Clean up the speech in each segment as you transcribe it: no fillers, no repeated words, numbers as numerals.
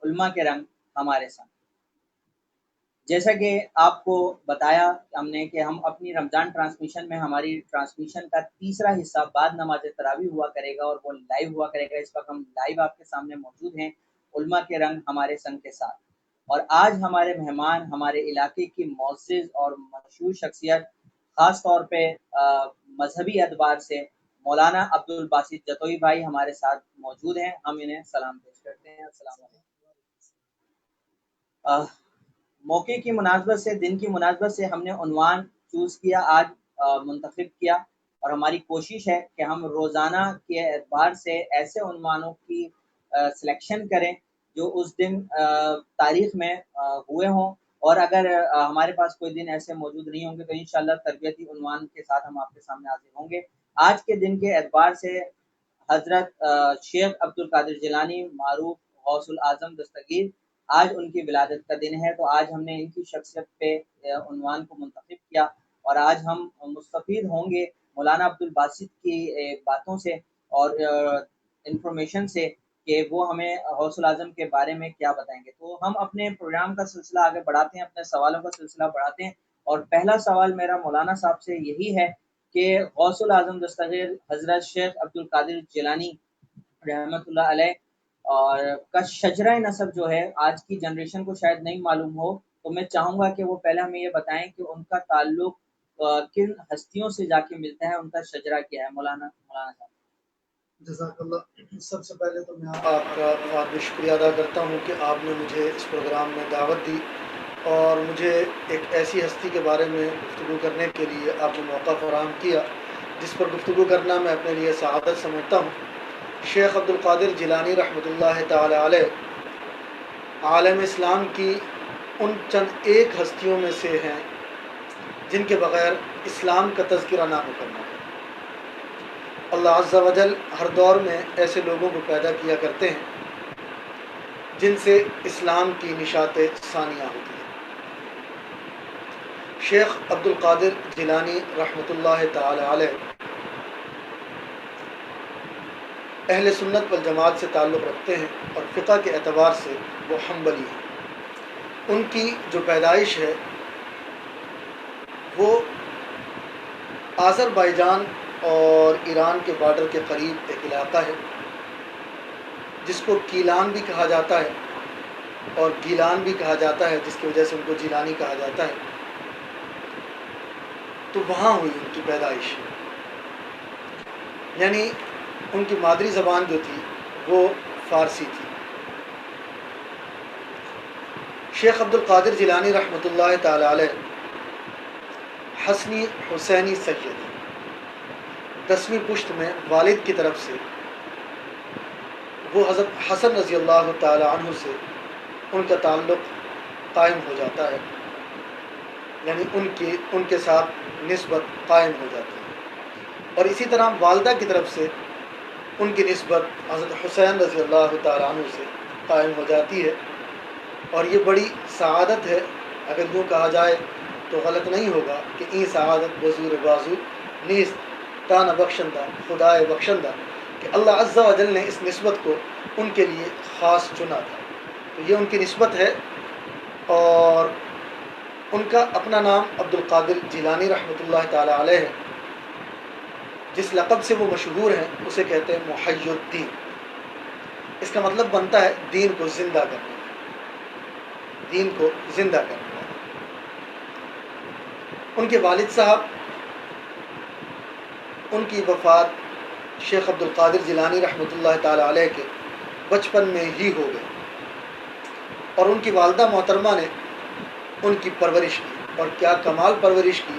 علماء کے رنگ ہمارے ساتھ۔ جیسا کہ آپ کو بتایا ہم نے کہ ہم اپنی رمضان ٹرانسمیشن میں ہماری ٹرانسمیشن کا تیسرا حصہ بعد نماز تراویح ہوا کرے گا، اور وہ لائیو ہوا کرے گا۔ اس وقت ہم لائیو آپ کے سامنے موجود ہیں، علماء کے رنگ ہمارے سنگ کے ساتھ۔ اور آج ہمارے مہمان ہمارے علاقے کی معزز اور مشہور شخصیت، خاص طور پہ مذہبی اعتبار سے مولانا عبدالباسط جتوئی بھائی ہمارے ساتھ موجود ہیں۔ ہم انہیں سلام پیش کرتے ہیں۔ السلام علیکم۔ موقع کی مناسبت سے، دن کی مناسبت سے ہم نے عنوان چوز کیا، آج منتخب کیا، اور ہماری کوشش ہے کہ ہم روزانہ کے اعتبار سے ایسے عنوانوں کی سلیکشن کریں جو اس دن تاریخ میں ہوئے ہوں، اور اگر ہمارے پاس کوئی دن ایسے موجود نہیں ہوں گے تو انشاءاللہ تربیتی عنوان کے ساتھ ہم آپ کے سامنے حاضر ہوں گے۔ آج کے دن کے اعتبار سے حضرت شیخ عبدالقادر جیلانی معروف غوث الاعظم دستگیر، آج ان کی ولادت کا دن ہے، تو آج ہم نے ان کی شخصیت پہ عنوان کو منتخب کیا، اور آج ہم مستفید ہوں گے مولانا عبدالباسط کی باتوں سے اور انفارمیشن سے کہ وہ ہمیں غوث الاعظم کے بارے میں کیا بتائیں گے۔ تو ہم اپنے پروگرام کا سلسلہ آگے بڑھاتے ہیں، اپنے سوالوں کا سلسلہ بڑھاتے ہیں، اور پہلا سوال میرا مولانا صاحب سے یہی ہے کہ غوث الاعظم دستگیر حضرت شیخ عبدالقادر جیلانی رحمۃ اللہ علیہ اور کا شجرہ نسب جو ہے آج کی جنریشن کو شاید نہیں معلوم ہو، تو میں چاہوں گا کہ وہ پہلے ہمیں یہ بتائیں کہ ان کا تعلق کن ہستیوں سے جا کے ملتا ہے، ان کا شجرہ کیا ہے۔ مولانا صاحب جزاک اللہ۔ سب سے پہلے تو میں آپ کا بہت شکریہ ادا کرتا ہوں کہ آپ نے مجھے اس پروگرام میں دعوت دی اور مجھے ایک ایسی ہستی کے بارے میں گفتگو کرنے کے لیے آپ نے موقع فراہم کیا جس پر گفتگو کرنا میں اپنے لیے سعادت سمجھتا ہوں۔ شیخ عبدالقادر جیلانی رحمۃ اللہ تعالی علیہ عالم اسلام کی ان چند ایک ہستیوں میں سے ہیں جن کے بغیر اسلام کا تذکرہ نہ ہو کرنا۔ اللہ عز و جل ہر دور میں ایسے لوگوں کو پیدا کیا کرتے ہیں جن سے اسلام کی نشاط ثانیہ ہوتی ہیں۔ شیخ عبدالقادر جیلانی رحمۃ اللہ تعالی علیہ اہل سنت والجماعت سے تعلق رکھتے ہیں اور فقہ کے اعتبار سے وہ حنبلی ہیں۔ ان کی جو پیدائش ہے وہ آذربائیجان اور ایران کے بارڈر کے قریب ایک علاقہ ہے جس کو کیلان بھی کہا جاتا ہے اور گیلان بھی کہا جاتا ہے، جس کی وجہ سے ان کو جیلانی کہا جاتا ہے۔ تو وہاں ہوئی ان کی پیدائش، یعنی ان کی مادری زبان جو تھی وہ فارسی تھی۔ شیخ عبدالقادر جیلانی رحمۃ اللہ تعالی علیہ حسنی حسینی سید، 10ویں پشت میں والد کی طرف سے وہ حضرت حسن رضی اللہ تعالی عنہ سے ان کا تعلق قائم ہو جاتا ہے، یعنی ان کے ساتھ نسبت قائم ہو جاتی ہے۔ اور اسی طرح والدہ کی طرف سے ان کی نسبت حضرت حسین رضی اللہ تعالی عنہ سے قائم ہو جاتی ہے۔ اور یہ بڑی سعادت ہے، اگر یوں کہا جائے تو غلط نہیں ہوگا کہ این سعادت بزور بازو نیست تانا بخشندہ خدائے بخشندہ، کہ اللہ عز و جل نے اس نسبت کو ان کے لیے خاص چنا تھا۔ تو یہ ان کی نسبت ہے، اور ان کا اپنا نام عبدالقادر جیلانی رحمۃ اللہ تعالی علیہ ہے۔ جس لقب سے وہ مشہور ہیں اسے کہتے ہیں محی الدین۔ اس کا مطلب بنتا ہے دین کو زندہ کرنا، دین کو زندہ کرنا۔ ان کے والد صاحب، ان کی وفات شیخ عبدالقادر جیلانی رحمۃ اللہ تعالی علیہ کے بچپن میں ہی ہو گئی، اور ان کی والدہ محترمہ نے ان کی پرورش کی، اور کیا کمال پرورش کی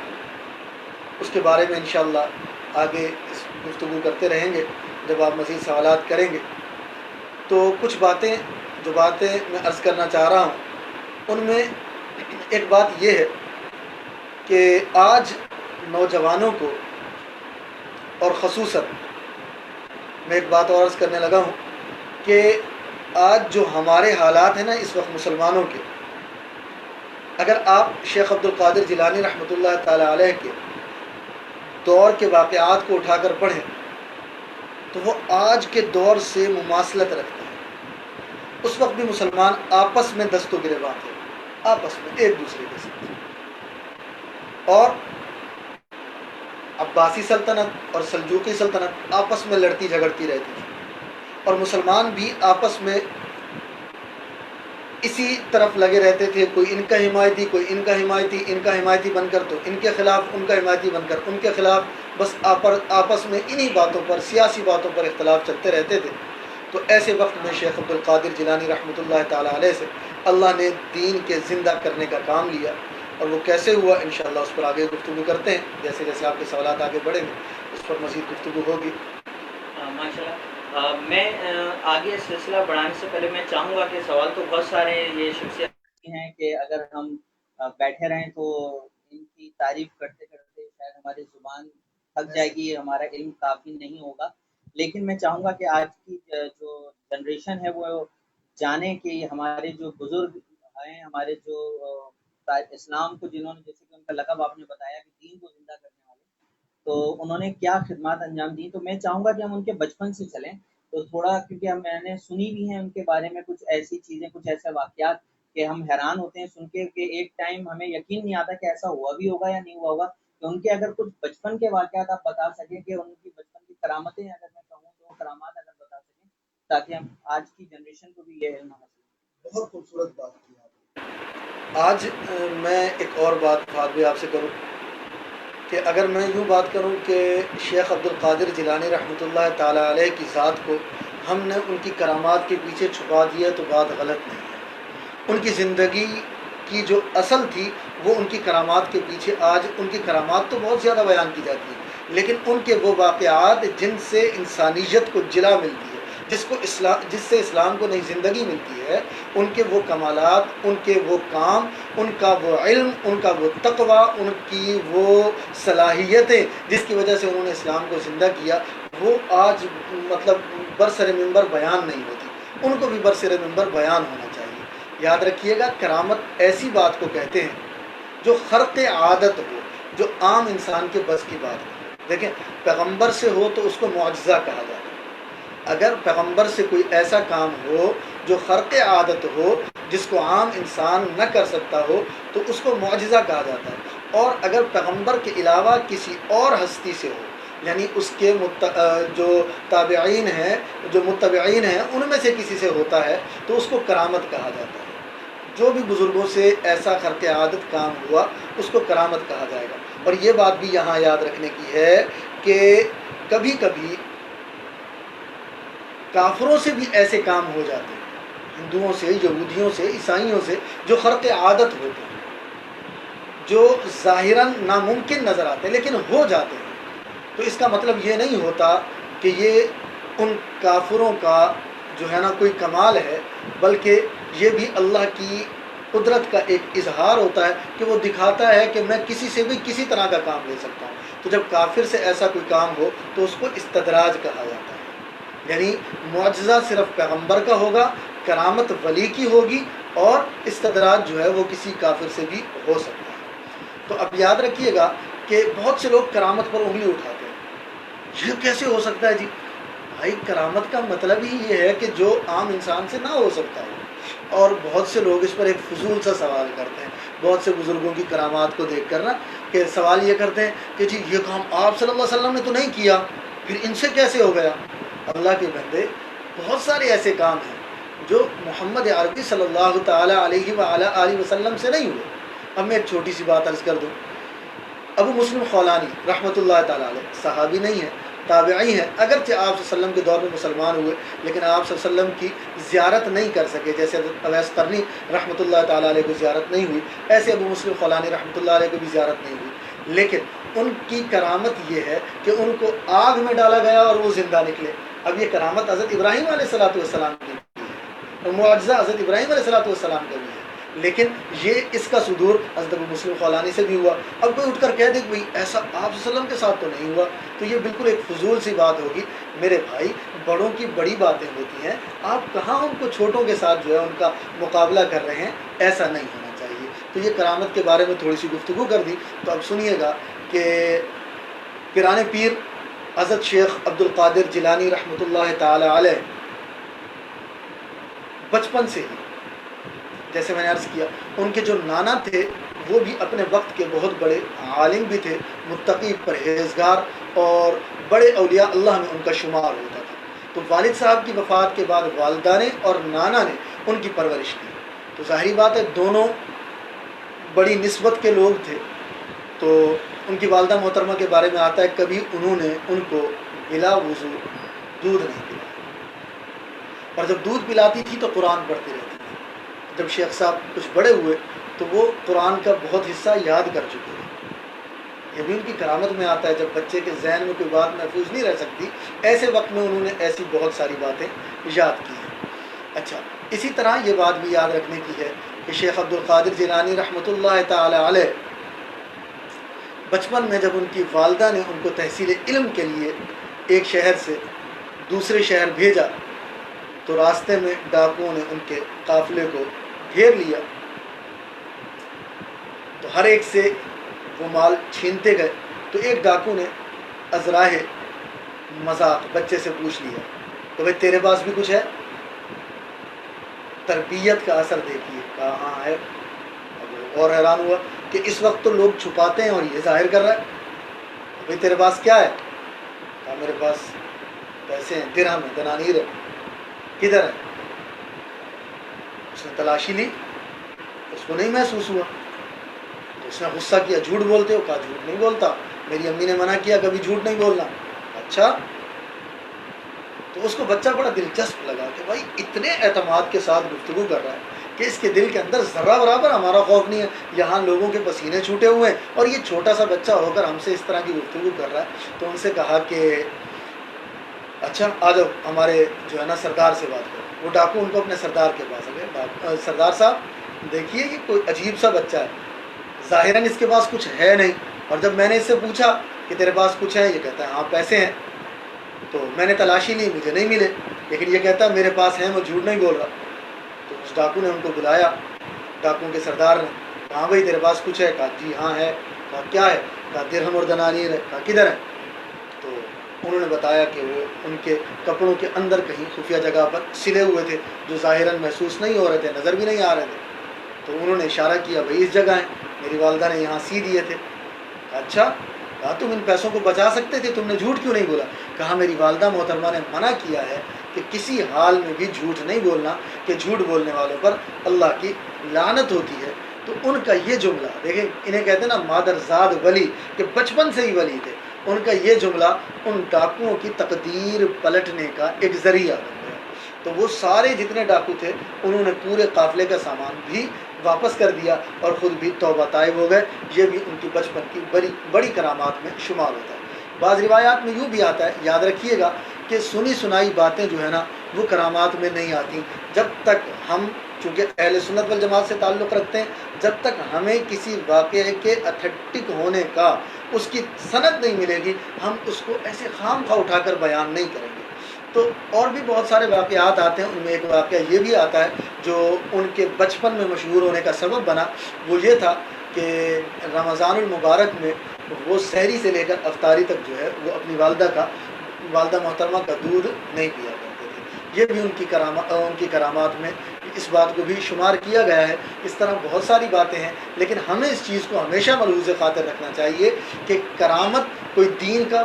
اس کے بارے میں انشاءاللہ آگے اس گفتگو کرتے رہیں گے جب آپ مزید سوالات کریں گے۔ تو کچھ باتیں میں عرض کرنا چاہ رہا ہوں، ان میں ایک بات یہ ہے کہ آج نوجوانوں کو، اور خصوصاً میں ایک بات اور عرض کرنے لگا ہوں کہ آج جو ہمارے حالات ہیں نا اس وقت مسلمانوں کے، اگر آپ شیخ عبدالقادر جیلانی رحمۃ اللہ تعالی علیہ کے دور کے واقعات کو اٹھا کر پڑھیں تو وہ آج کے دور سے مماثلت رکھتے ہیں۔ اس وقت بھی مسلمان آپس میں دست و گریباں تھے، آپس میں ایک دوسرے کے ساتھ، اور عباسی سلطنت اور سلجوقی سلطنت آپس میں لڑتی جھگڑتی رہتی تھی، اور مسلمان بھی آپس میں اسی طرف لگے رہتے تھے، کوئی ان کا حمایتی، کوئی ان کا حمایتی، ان کا حمایتی بن کر تو ان کے خلاف، ان کا حمایتی بن کر ان کے خلاف، بس آپس میں انہی باتوں پر، سیاسی باتوں پر اختلاف چلتے رہتے تھے۔ تو ایسے وقت میں شیخ عبد القادر جیلانی رحمۃ اللہ تعالیٰ علیہ سے اللہ نے دین کے زندہ کرنے کا کام لیا، اور وہ کیسے ہوا انشاءاللہ اس پر آگے گفتگو کرتے ہیں، جیسے جیسے آپ کے سوالات آگے بڑھیں گے اس پر مزید گفتگو ہوگی۔ ماشاءاللہ، میں آگے سلسلہ بڑھانے سے پہلے میں چاہوں گا کہ سوال تو بہت سارے یہ شخصیت ہیں کہ اگر ہم بیٹھے رہیں تو ان کی تعریف کرتے کرتے شاید ہماری زبان تھک جائے گی، ہمارا علم کافی نہیں ہوگا، لیکن میں چاہوں گا کہ آج کی جو جنریشن ہے وہ جانے کہ ہمارے جو بزرگ ہیں، ہمارے جو اسلام کو جنہوں نے، جیسے کہ ان کا لقب آپ نے بتایا کہ دین کو زندہ کرنے والے، تو انہوں نے کیا خدمات انجام دی، تو میں چاہوں گا کہ ہم ان کے بچپن سے چلیں تو تھوڑا، کیونکہ میں نے سنی بھی ہیں ان کے بارے میں کچھ ایسی چیزیں، کچھ ایسے واقعات کہ ہم حیران ہوتے ہیں سن کے کہ ایک ٹائم ہمیں یقین نہیں آتا کہ ایسا ہوا بھی ہوگا یا نہیں ہوا ہوگا۔ تو ان کے اگر کچھ بچپن کے واقعات آپ بتا سکیں کہ ان کی بچپن کی کرامتیں، اگر میں کہوں تو کرامات اگر بتا سکیں تاکہ ہم آج کی جنریشن کو بھی یہ علم حاصل۔ بہت خوبصورت بات کی آپ نے۔ آج میں ایک اور بات بھی آپ سے کروں کہ اگر میں یوں بات کروں کہ شیخ عبد القادر جیلانی رحمۃ اللہ تعالیٰ علیہ کی ذات کو ہم نے ان کی کرامات کے پیچھے چھپا دیا تو بات غلط نہیں ہے۔ ان کی زندگی کی جو اصل تھی وہ ان کی کرامات کے پیچھے، آج ان کی کرامات تو بہت زیادہ بیان کی جاتی ہے، لیکن ان کے وہ واقعات جن سے انسانیت کو جلا ملتی ہے، جس سے اسلام کو نئی زندگی ملتی ہے، ان کے وہ کمالات، ان کے وہ کام، ان کا وہ علم، ان کا وہ تقوی، ان کی وہ صلاحیتیں جس کی وجہ سے انہوں نے اسلام کو زندہ کیا، وہ آج مطلب برسر منبر بیان نہیں ہوتی۔ ان کو بھی برسر منبر بیان ہونا چاہیے۔ یاد رکھیے گا، کرامت ایسی بات کو کہتے ہیں جو خرق عادت ہو، جو عام انسان کے بس کی بات ہو۔ دیکھیں، پیغمبر سے ہو تو اس کو معجزہ کہا جاتا ہے۔ اگر پیغمبر سے کوئی ایسا کام ہو جو خرق عادت ہو، جس کو عام انسان نہ کر سکتا ہو، تو اس کو معجزہ کہا جاتا ہے۔ اور اگر پیغمبر کے علاوہ کسی اور ہستی سے ہو، یعنی اس کے جو تابعین ہیں، جو متبعین ہیں، ان میں سے کسی سے ہوتا ہے تو اس کو کرامت کہا جاتا ہے۔ جو بھی بزرگوں سے ایسا خرق عادت کام ہوا اس کو کرامت کہا جائے گا۔ اور یہ بات بھی یہاں یاد رکھنے کی ہے کہ کبھی کبھی کافروں سے بھی ایسے کام ہو جاتے ہیں، ہندوؤں سے، یہودیوں سے، عیسائیوں سے، جو خرق عادت ہوتے ہیں، جو ظاہراً ناممکن نظر آتے ہیں لیکن ہو جاتے ہیں۔ تو اس کا مطلب یہ نہیں ہوتا کہ یہ ان کافروں کا جو ہے نا کوئی کمال ہے، بلکہ یہ بھی اللہ کی قدرت کا ایک اظہار ہوتا ہے کہ وہ دکھاتا ہے کہ میں کسی سے بھی کسی طرح کا کام لے سکتا ہوں۔ تو جب کافر سے ایسا کوئی کام ہو تو اس کو استدراج کہا جاتا ہے، یعنی معجزہ صرف پیغمبر کا ہوگا، کرامت ولی کی ہوگی، اور استدراج جو ہے وہ کسی کافر سے بھی ہو سکتا ہے۔ تو اب یاد رکھیے گا کہ بہت سے لوگ کرامت پر انگلی اٹھاتے ہیں، یہ کیسے ہو سکتا ہے جی؟ بھائی، کرامت کا مطلب ہی یہ ہے کہ جو عام انسان سے نہ ہو سکتا ہے۔ اور بہت سے لوگ اس پر ایک فضول سا سوال کرتے ہیں، بہت سے بزرگوں کی کرامات کو دیکھ کر نا، کہ سوال یہ کرتے ہیں کہ جی یہ کام آپ صلی اللہ علیہ وسلم نے تو نہیں کیا، پھر ان سے کیسے ہو گیا؟ اللہ کے بندے، بہت سارے ایسے کام ہیں جو محمد عربی صلی اللہ تعالیٰ علیہ وآلہ وسلم سے نہیں ہوئے۔ اب میں ایک چھوٹی سی بات عرض کر دوں۔ ابو مسلم خولانی رحمۃ اللہ تعالیٰ علیہ صحابی نہیں ہیں، تابعی ہیں، اگرچہ آپ صلی اللہ علیہ وسلم کے دور میں مسلمان ہوئے لیکن آپ صلی اللہ علیہ وسلم کی زیارت نہیں کر سکے، جیسے حضرت اویس قرنی رحمۃ اللہ تعالیٰ علیہ کو زیارت نہیں ہوئی، ایسے ابو مسلم خولانی رحمۃ اللہ علیہ کو بھی زیارت نہیں ہوئی، لیکن ان کی کرامت یہ ہے کہ ان کو آگ میں ڈالا گیا اور وہ زندہ نکلے۔ اب یہ کرامت حضرت ابراہیم علیہ الصلوۃ والسلام کی ہے، اور معجزہ حضرت ابراہیم علیہ الصلوۃ والسلام کا بھی ہے، لیکن یہ اس کا صدور حضرت ابو مسلم خولانی سے بھی ہوا۔ اب کوئی اٹھ کر کہہ دے کہ بھئی ایسا آپ صلی اللہ علیہ وسلم کے ساتھ تو نہیں ہوا، تو یہ بالکل ایک فضول سی بات ہوگی۔ میرے بھائی، بڑوں کی بڑی باتیں ہوتی ہیں، آپ کہاں ان کو چھوٹوں کے ساتھ جو ہے ان کا مقابلہ کر رہے ہیں، ایسا نہیں ہونا چاہیے۔ تو یہ کرامت کے بارے میں تھوڑی سی گفتگو کر دی، تو اب سنیے گا کہ پیران پیر حضرت شیخ عبد القادر جیلانی رحمۃ اللہ تعالی علیہ بچپن سے ہی، جیسے میں نے عرض کیا ان کے جو نانا تھے وہ بھی اپنے وقت کے بہت بڑے عالم بھی تھے، متقی، پرہیزگار اور بڑے اولیاء اللہ میں ان کا شمار ہوتا تھا۔ تو والد صاحب کی وفات کے بعد والدہ نے اور نانا نے ان کی پرورش کی، تو ظاہری بات ہے دونوں بڑی نسبت کے لوگ تھے۔ تو ان کی والدہ محترمہ کے بارے میں آتا ہے کبھی انہوں نے ان کو بلا وضو دودھ نہیں پلایا، اور جب دودھ پلاتی تھی تو قرآن پڑھتے رہتی تھی۔ جب شیخ صاحب کچھ بڑے ہوئے تو وہ قرآن کا بہت حصہ یاد کر چکے تھے۔ یہ بھی ان کی کرامت میں آتا ہے، جب بچے کے ذہن میں کوئی بات محفوظ نہیں رہ سکتی، ایسے وقت میں انہوں نے ایسی بہت ساری باتیں یاد کی ہیں۔ اچھا، اسی طرح یہ بات بھی یاد رکھنے کی ہے کہ شیخ عبد القادر جیلانی رحمۃ اللہ تعالی علیہ بچپن میں جب ان کی والدہ نے ان کو تحصیل علم کے لیے ایک شہر سے دوسرے شہر بھیجا تو راستے میں ڈاکوؤں نے ان کے قافلے کو گھیر لیا، تو ہر ایک سے وہ مال چھینتے گئے۔ تو ایک ڈاکو نے ازراہ مذاق بچے سے پوچھ لیا کہ بھائی تیرے پاس بھی کچھ ہے؟ تربیت کا اثر دیکھیے، کہا ہاں ہے۔ اب اور حیران ہوا کہ اس وقت تو لوگ چھپاتے ہیں اور یہ ظاہر کر رہا ہے، بھائی تیرے پاس کیا ہے؟ کہا میرے پاس پیسے ہیں، درہم ہے، دنانیر ہے۔ کدھر ہے؟ اس نے تلاشی لی، اس کو نہیں محسوس ہوا، تو اس نے غصہ کیا، جھوٹ بولتے ہو؟ کہا جھوٹ نہیں بولتا، میری امی نے منع کیا کبھی جھوٹ نہیں بولنا۔ اچھا، تو اس کو بچہ بڑا دلچسپ لگا کہ بھائی اتنے اعتماد کے ساتھ گفتگو کر رہا ہے کہ اس کے دل کے اندر ذرہ برابر ہمارا خوف نہیں ہے، یہاں لوگوں کے پسینے چھوٹے ہوئے ہیں اور یہ چھوٹا سا بچہ ہو کر ہم سے اس طرح کی گفتگو کر رہا ہے۔ تو ان سے کہا کہ اچھا آ جاؤ ہمارے جو ہے نا سردار سے بات کرو۔ وہ ڈاکو ان کو اپنے سردار کے پاس گئے، سردار صاحب دیکھیے یہ کوئی عجیب سا بچہ ہے، ظاہراً اس کے پاس کچھ ہے نہیں، اور جب میں نے اس سے پوچھا کہ تیرے پاس کچھ ہے، یہ کہتا ہے ہاں پیسے ہیں، تو میں نے تلاشی لی، مجھے نہیں ملے، لیکن یہ کہتا ہے میرے پاس ہیں، میں جھوٹ نہیں بول رہا۔ تو اس ڈاکو نے ان کو بلایا، ڈاکوؤں کے سردار نے، کہا بھائی تیرے پاس کچھ ہے؟ کہا جی ہاں ہے۔ کہا کیا ہے؟ کہا درہم اور دنانیر ہے۔ کہا کدھر ہے؟ تو انہوں نے بتایا کہ وہ ان کے کپڑوں کے اندر کہیں خفیہ جگہ پر سلے ہوئے تھے، جو ظاہراً محسوس نہیں ہو رہے تھے، نظر بھی نہیں آ رہے تھے۔ تو انہوں نے اشارہ کیا بھائی اس جگہ ہیں، میری والدہ نے یہاں سی دیے تھے۔ اچھا، کہا تم ان پیسوں کو بچا سکتے تھے، تم نے جھوٹ کیوں نہیں بولا؟ کہا میری والدہ محترمہ نے منع کیا ہے کہ کسی حال میں بھی جھوٹ نہیں بولنا، کہ جھوٹ بولنے والوں پر اللہ کی لعنت ہوتی ہے۔ تو ان کا یہ جملہ دیکھیں، انہیں کہتے ہیں نا مادر زاد ولی، کہ بچپن سے ہی ولی تھے، ان کا یہ جملہ ان ڈاکوؤں کی تقدیر پلٹنے کا ایک ذریعہ بن گیا۔ تو وہ سارے جتنے ڈاکو تھے انہوں نے پورے قافلے کا سامان بھی واپس کر دیا اور خود بھی توبہ طائب ہو گئے۔ یہ بھی ان کی بچپن کی بڑی کرامات میں شمار ہوتا ہے۔ بعض روایات میں یوں بھی آتا ہے، یاد رکھیے گا کہ سنی سنائی باتیں جو ہے نا وہ کرامات میں نہیں آتی، جب تک ہم چونکہ اہل سنت والجماعت سے تعلق رکھتے ہیں، جب تک ہمیں کسی واقعے کے اتھینٹک ہونے کا اس کی سند نہیں ملے گی، ہم اس کو ایسے خام خواہ اٹھا کر بیان نہیں کریں گے۔ تو اور بھی بہت سارے واقعات آتے ہیں، ان میں ایک واقعہ یہ بھی آتا ہے جو ان کے بچپن میں مشہور ہونے کا سبب بنا۔ وہ یہ تھا کہ رمضان المبارک میں وہ سحری سے لے کر افطاری تک جو ہے وہ اپنی والدہ محترمہ کا دودھ نہیں پیا کرتے تھے۔ یہ بھی ان کی کرامات میں اس بات کو بھی شمار کیا گیا ہے۔ اس طرح بہت ساری باتیں ہیں، لیکن ہمیں اس چیز کو ہمیشہ ملحوظ خاطر رکھنا چاہیے کہ کرامت کوئی دین کا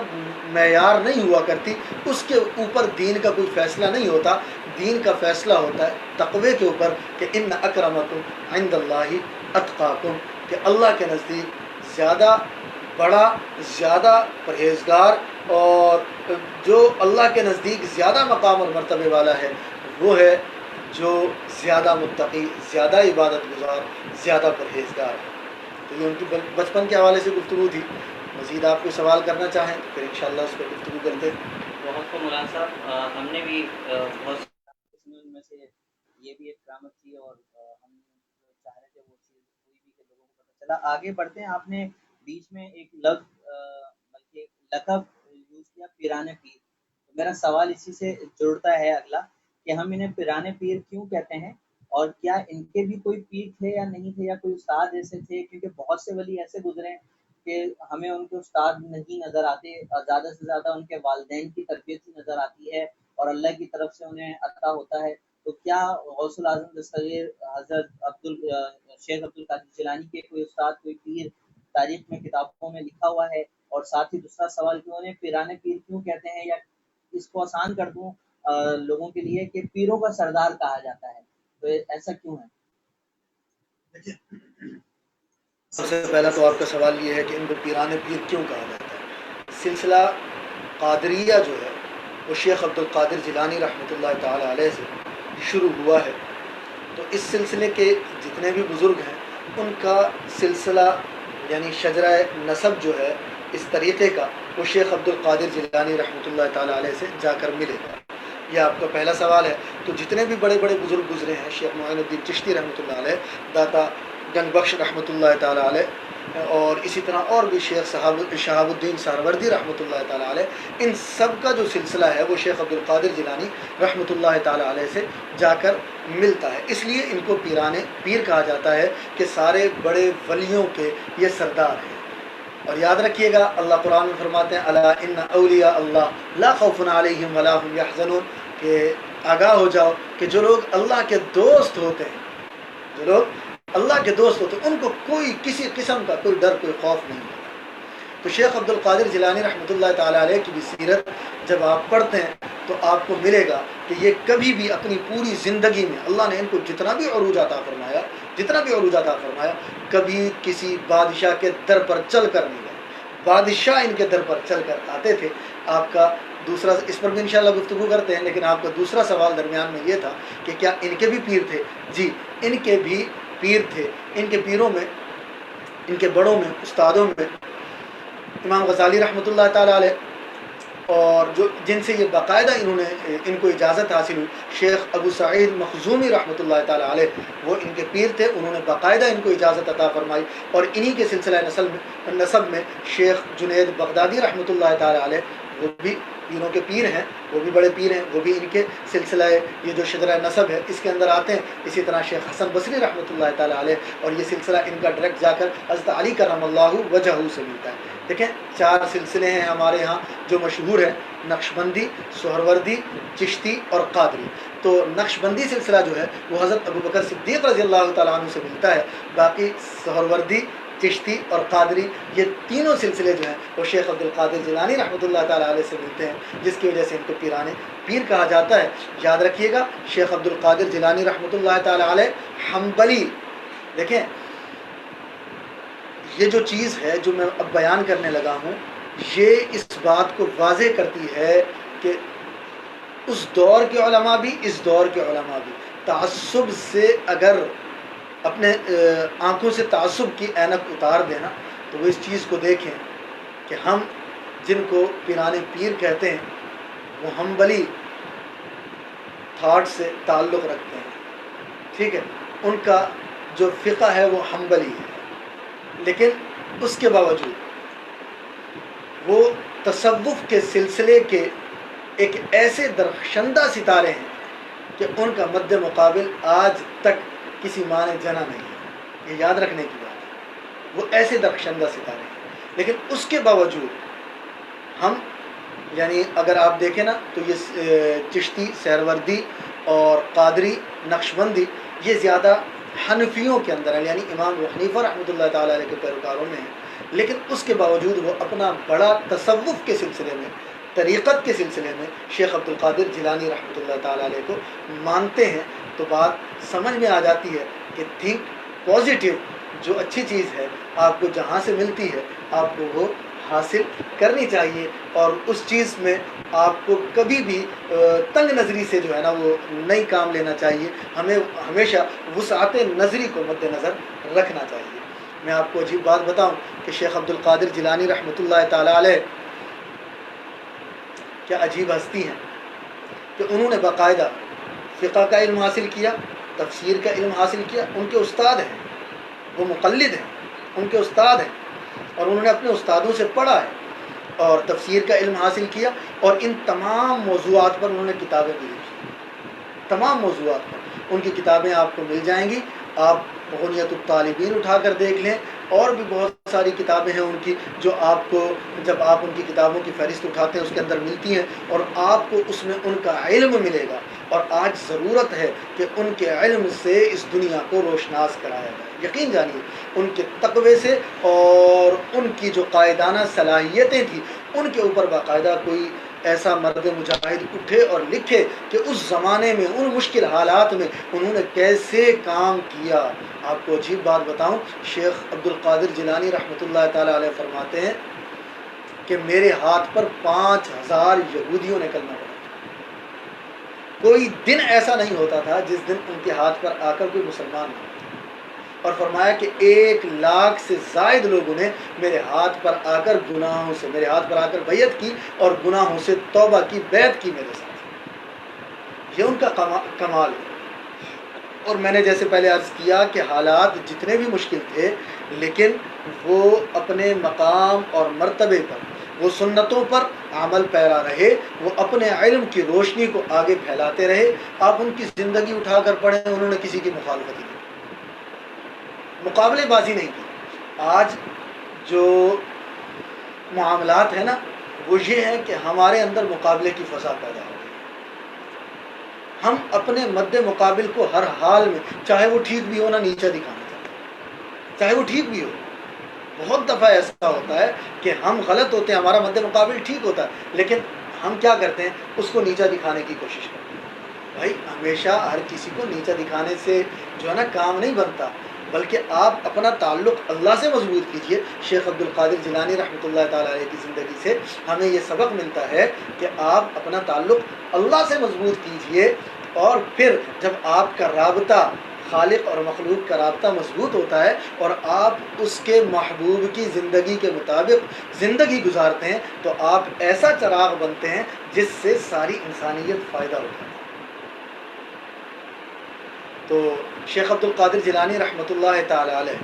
معیار نہیں ہوا کرتی، اس کے اوپر دین کا کوئی فیصلہ نہیں ہوتا۔ دین کا فیصلہ ہوتا ہے تقوی کے اوپر، کہ ان اکرمکم عند اللہ اتقاکم، کہ اللہ کے نزدیک زیادہ بڑا، زیادہ پرہیزگار اور جو اللہ کے نزدیک زیادہ مقام اور مرتبے والا ہے وہ ہے جو زیادہ متقی، زیادہ عبادت گزار، زیادہ پرہیزگار ہے۔ تو یہ ان کی بچپن کے حوالے سے گفتگو تھی۔ مزید آپ کوئی سوال کرنا چاہیں تو پھر انشاءاللہ اس پر گفتگو کرتے ہیں۔ بہت کو مولانا صاحب، ہم نے بھی بہت ان میں سے یہ بھی ایک کرامت تھی، اور ہم چاہ رہے تھے وہ چیز ہوئی بھی کہ لوگوں کو پتہ چلا۔ آگے بڑھتے ہیں۔ آپ نے بیچ میں ایک لفظ بلکہ لقب یوز کیا، پیرانے پیر۔ میرا سوال اسی سے جڑتا ہے اگلا، کہ ہم انہیں پیرانے پیر کیوں کہتے ہیں، اور کیا ان کے بھی کوئی پیر تھے یا نہیں تھے، یا کوئی استاد ایسے تھے؟ کیونکہ بہت سے ولی ایسے گزرے ہیں کہ ہمیں ان کے استاد نہیں نظر آتے، اور زیادہ سے زیادہ ان کے والدین کی تربیت ہی نظر آتی ہے، اور اللہ کی طرف سے انہیں عطا ہوتا ہے۔ تو کیا غوث الاعظم دستگیر حضرت شیخ عبد القادر جیلانی کے کوئی استاد کوئی پیر تاریخ میں کتابوں میں لکھا ہوا ہے؟ اور ساتھ ہی دوسرا سوال کہ انہیں پیرانے پیر کیوں کہتے ہیں، یا اس کو آسان کر دوں لوگوں کے لیے کہ پیروں کا سردار کہا جاتا ہے، تو ایسا کیوں ہے؟ سب سے پہلا تو آپ کا سوال یہ ہے کہ ان کو پیران پیر کیوں کہا جاتا ہے۔ سلسلہ قادریہ جو ہے وہ شیخ عبد القادر جیلانی رحمۃ اللہ تعالی علیہ سے شروع ہوا ہے۔ تو اس سلسلے کے جتنے بھی بزرگ ہیں ان کا سلسلہ یعنی شجرہ نسب جو ہے اس طریقے کا وہ شیخ عبد القادر جیلانی رحمۃ اللہ تعالی علیہ سے جا کر ملے گا۔ یہ آپ کا پہلا سوال ہے۔ تو جتنے بھی بڑے بڑے بزرگ گزرے ہیں، شیخ معین الدین چشتی رحمۃ اللہ علیہ، داتا گنگ بخش رحمۃ اللہ تعالی علیہ، اور اسی طرح اور بھی شیخ شہاب الدین سہروردی رحمۃ اللہ تعالی علیہ، ان سب کا جو سلسلہ ہے وہ شیخ عبد القادر جیلانی رحمۃ اللہ تعالی علیہ سے جا کر ملتا ہے۔ اس لیے ان کو پیرانے پیر کہا جاتا ہے کہ سارے بڑے ولیوں کے یہ سردار ہیں۔ اور یاد رکھیے گا اللہ قرآن میں فرماتے ہیں الا ان اولیاء اللہ لا خوف علیہم ولا هم یحزنون، کہ آگاہ ہو جاؤ کہ جو لوگ اللہ کے دوست ہوتے ہیں، جو لوگ اللہ کے دوست ہوتے ہیں ان کو کوئی کسی قسم کا کوئی ڈر کوئی خوف نہیں ہوتا۔ تو شیخ عبد القادر جیلانی رحمۃ اللہ تعالی علیہ کی بھی سیرت جب آپ پڑھتے ہیں تو آپ کو ملے گا کہ یہ کبھی بھی اپنی پوری زندگی میں اللہ نے ان کو جتنا بھی عروج عطا فرمایا کبھی کسی بادشاہ کے در پر چل کر نہیں گئے۔ بادشاہ ان کے در پر چل کر آتے تھے۔ آپ کا دوسرا، اس پر بھی انشاءاللہ گفتگو کرتے ہیں، لیکن آپ کا دوسرا سوال درمیان میں یہ تھا کہ کیا ان کے بھی پیر تھے؟ جی، ان کے بھی پیر تھے۔ ان کے پیروں میں، ان کے بڑوں میں، استادوں میں امام غزالی رحمۃ اللہ تعالی علیہ، اور جو جن سے یہ باقاعدہ انہوں نے ان کو اجازت حاصل ہوئی، شیخ ابو سعید مخزومی رحمۃ اللہ تعالی علیہ، وہ ان کے پیر تھے، انہوں نے باقاعدہ ان کو اجازت عطا فرمائی۔ اور انہی کے سلسلہ نسب میں شیخ جنید بغدادی رحمۃ اللہ تعالی علیہ، وہ بھی پیروں کے پیر ہیں، وہ بھی بڑے پیر ہیں، وہ بھی ان کے سلسلہ یہ جو شجرہ نسب ہے اس کے اندر آتے ہیں۔ اسی طرح شیخ حسن بصری رحمۃ اللہ تعالی علیہ، اور یہ سلسلہ ان کا ڈائریکٹ جا کر حضرت علی کرم اللہ وجہہ سے ملتا ہے۔ دیکھیں 4 سلسلے ہیں ہمارے ہاں جو مشہور ہیں، نقشبندی، سہروردی، چشتی اور قادری۔ تو نقشبندی سلسلہ جو ہے وہ حضرت ابو بکر صدیق رضی اللہ تعالیٰ عنہ سے ملتا ہے۔ باقی سہروردی، چشتی اور قادری، یہ تینوں سلسلے جو ہیں وہ شیخ عبد القادر جیلانی رحمۃ اللہ تعالیٰ علیہ سے ملتے ہیں، جس کی وجہ سے ان کو پیرانے پیر کہا جاتا ہے۔ یاد رکھیے گا شیخ عبد القادر جیلانی رحمۃ اللہ تعالیٰ علیہ حنبلی، دیکھیں یہ جو چیز ہے جو میں اب بیان کرنے لگا ہوں، یہ اس بات کو واضح کرتی ہے کہ اس دور کے علماء بھی، اس دور کے علماء بھی تعصب سے اگر اپنے آنکھوں سے تعصب کی اینک اتار دینا تو وہ اس چیز کو دیکھیں کہ ہم جن کو پیرانے پیر کہتے ہیں وہ حنبلی تھاٹ سے تعلق رکھتے ہیں، ٹھیک ہے، ان کا جو فقہ ہے وہ حنبلی ہے، لیکن اس کے باوجود وہ تصوف کے سلسلے کے ایک ایسے درخشندہ ستارے ہیں کہ ان کا مد مقابل آج تک کسی ماں نے جنا نہیں ہے۔ یہ یاد رکھنے کی بات ہے، وہ ایسے درخشندہ ستارے ہیں، لیکن اس کے باوجود ہم یعنی اگر آپ دیکھیں نا تو یہ چشتی، سہروردی اور قادری، نقشبندی یہ زیادہ حنفیوں کے اندر ہے، یعنی امام ابو حنیفہ رحمۃ اللہ تعالیٰ علیہ کے پیروکاروں میں ہیں، لیکن اس کے باوجود وہ اپنا بڑا تصوف کے سلسلے میں، طریقت کے سلسلے میں شیخ عبد القادر جیلانی رحمۃ اللہ تعالیٰ علیہ کو مانتے ہیں۔ تو بات سمجھ میں آ جاتی ہے کہ تھنک پازیٹیو، جو اچھی چیز ہے آپ کو جہاں سے ملتی ہے آپ کو وہ حاصل کرنی چاہیے، اور اس چیز میں آپ کو کبھی بھی تنگ نظری سے جو ہے نا وہ نئی کام لینا چاہیے، ہمیں ہمیشہ وسعت نظری کو مد نظر رکھنا چاہیے۔ میں آپ کو عجیب بات بتاؤں کہ شیخ عبد القادر جیلانی رحمۃ اللہ تعالیٰ علیہ کیا عجیب ہستی ہیں کہ انہوں نے باقاعدہ فقہ کا علم حاصل کیا، تفسیر کا علم حاصل کیا، ان کے استاد ہیں، وہ مقلد ہیں، ان کے استاد ہیں، اور انہوں نے اپنے استادوں سے پڑھا ہے اور تفسیر کا علم حاصل کیا، اور ان تمام موضوعات پر انہوں نے کتابیں بھی لکھی، تمام موضوعات پر ان کی کتابیں آپ کو مل جائیں گی۔ آپ غنیت الطالبین اٹھا کر دیکھ لیں، اور بھی بہت ساری کتابیں ہیں ان کی جو آپ کو جب آپ ان کی کتابوں کی فہرست اٹھاتے ہیں اس کے اندر ملتی ہیں، اور آپ کو اس میں ان کا علم ملے گا، اور آج ضرورت ہے کہ ان کے علم سے اس دنیا کو روشناس کرایا جائے۔ یقین جانیے ان کے تقوی سے اور ان کی جو قائدانہ صلاحیتیں تھیں ان کے اوپر باقاعدہ کوئی ایسا مرد مجاہد اٹھے اور لکھے کہ اس زمانے میں ان مشکل حالات میں انہوں نے کیسے کام کیا۔ آپ کو عجیب بات بتاؤں، شیخ عبد القادر جیلانی رحمۃ اللہ تعالی علیہ فرماتے ہیں کہ میرے ہاتھ پر 5000 یہودیوں نے کلمہ پڑھا، کوئی دن ایسا نہیں ہوتا تھا جس دن ان کے ہاتھ پر آ کر کوئی مسلمان نہ ہوتا، اور فرمایا کہ 1,00,000 سے زائد لوگوں نے میرے ہاتھ پر آ کر گناہوں سے، میرے ہاتھ پر آ کر بیعت کی اور گناہوں سے توبہ کی، بیعت کی میرے ساتھ۔ یہ ان کا کمال ہے۔ اور میں نے جیسے پہلے عرض کیا کہ حالات جتنے بھی مشکل تھے لیکن وہ اپنے مقام اور مرتبے پر، وہ سنتوں پر عمل پیرا رہے، وہ اپنے علم کی روشنی کو آگے پھیلاتے رہے۔ آپ ان کی زندگی اٹھا کر پڑھیں، انہوں نے کسی کی مخالفت نہیں کی، مقابلے بازی نہیں کی۔ آج جو معاملات ہیں نا وہ یہ ہے کہ ہمارے اندر مقابلے کی فضا پیدا ہو گئی، ہم اپنے مد مقابل کو ہر حال میں، چاہے وہ ٹھیک بھی ہو، نہ نیچا دکھانا چاہتے ہیں، چاہے وہ ٹھیک بھی ہو۔ بہت دفعہ ایسا ہوتا ہے کہ ہم غلط ہوتے ہیں، ہمارا مد مقابل ٹھیک ہوتا ہے، لیکن ہم کیا کرتے ہیں، اس کو نیچا دکھانے کی کوشش کرتے ہیں۔ بھائی ہمیشہ ہر کسی کو نیچا دکھانے سے جو ہے نا کام نہیں بنتا، بلکہ آپ اپنا تعلق اللہ سے مضبوط کیجئے۔ شیخ عبد القادر جیلانی رحمۃ اللہ تعالیٰ علیہ کی زندگی سے ہمیں یہ سبق ملتا ہے کہ آپ اپنا تعلق اللہ سے مضبوط کیجئے، اور پھر جب آپ کا رابطہ خالق اور مخلوق کا رابطہ مضبوط ہوتا ہے اور آپ اس کے محبوب کی زندگی کے مطابق زندگی گزارتے ہیں تو آپ ایسا چراغ بنتے ہیں جس سے ساری انسانیت فائدہ اٹھاتی ہے۔ تو شیخ عبد القادر جیلانی رحمۃ اللہ تعالی علیہ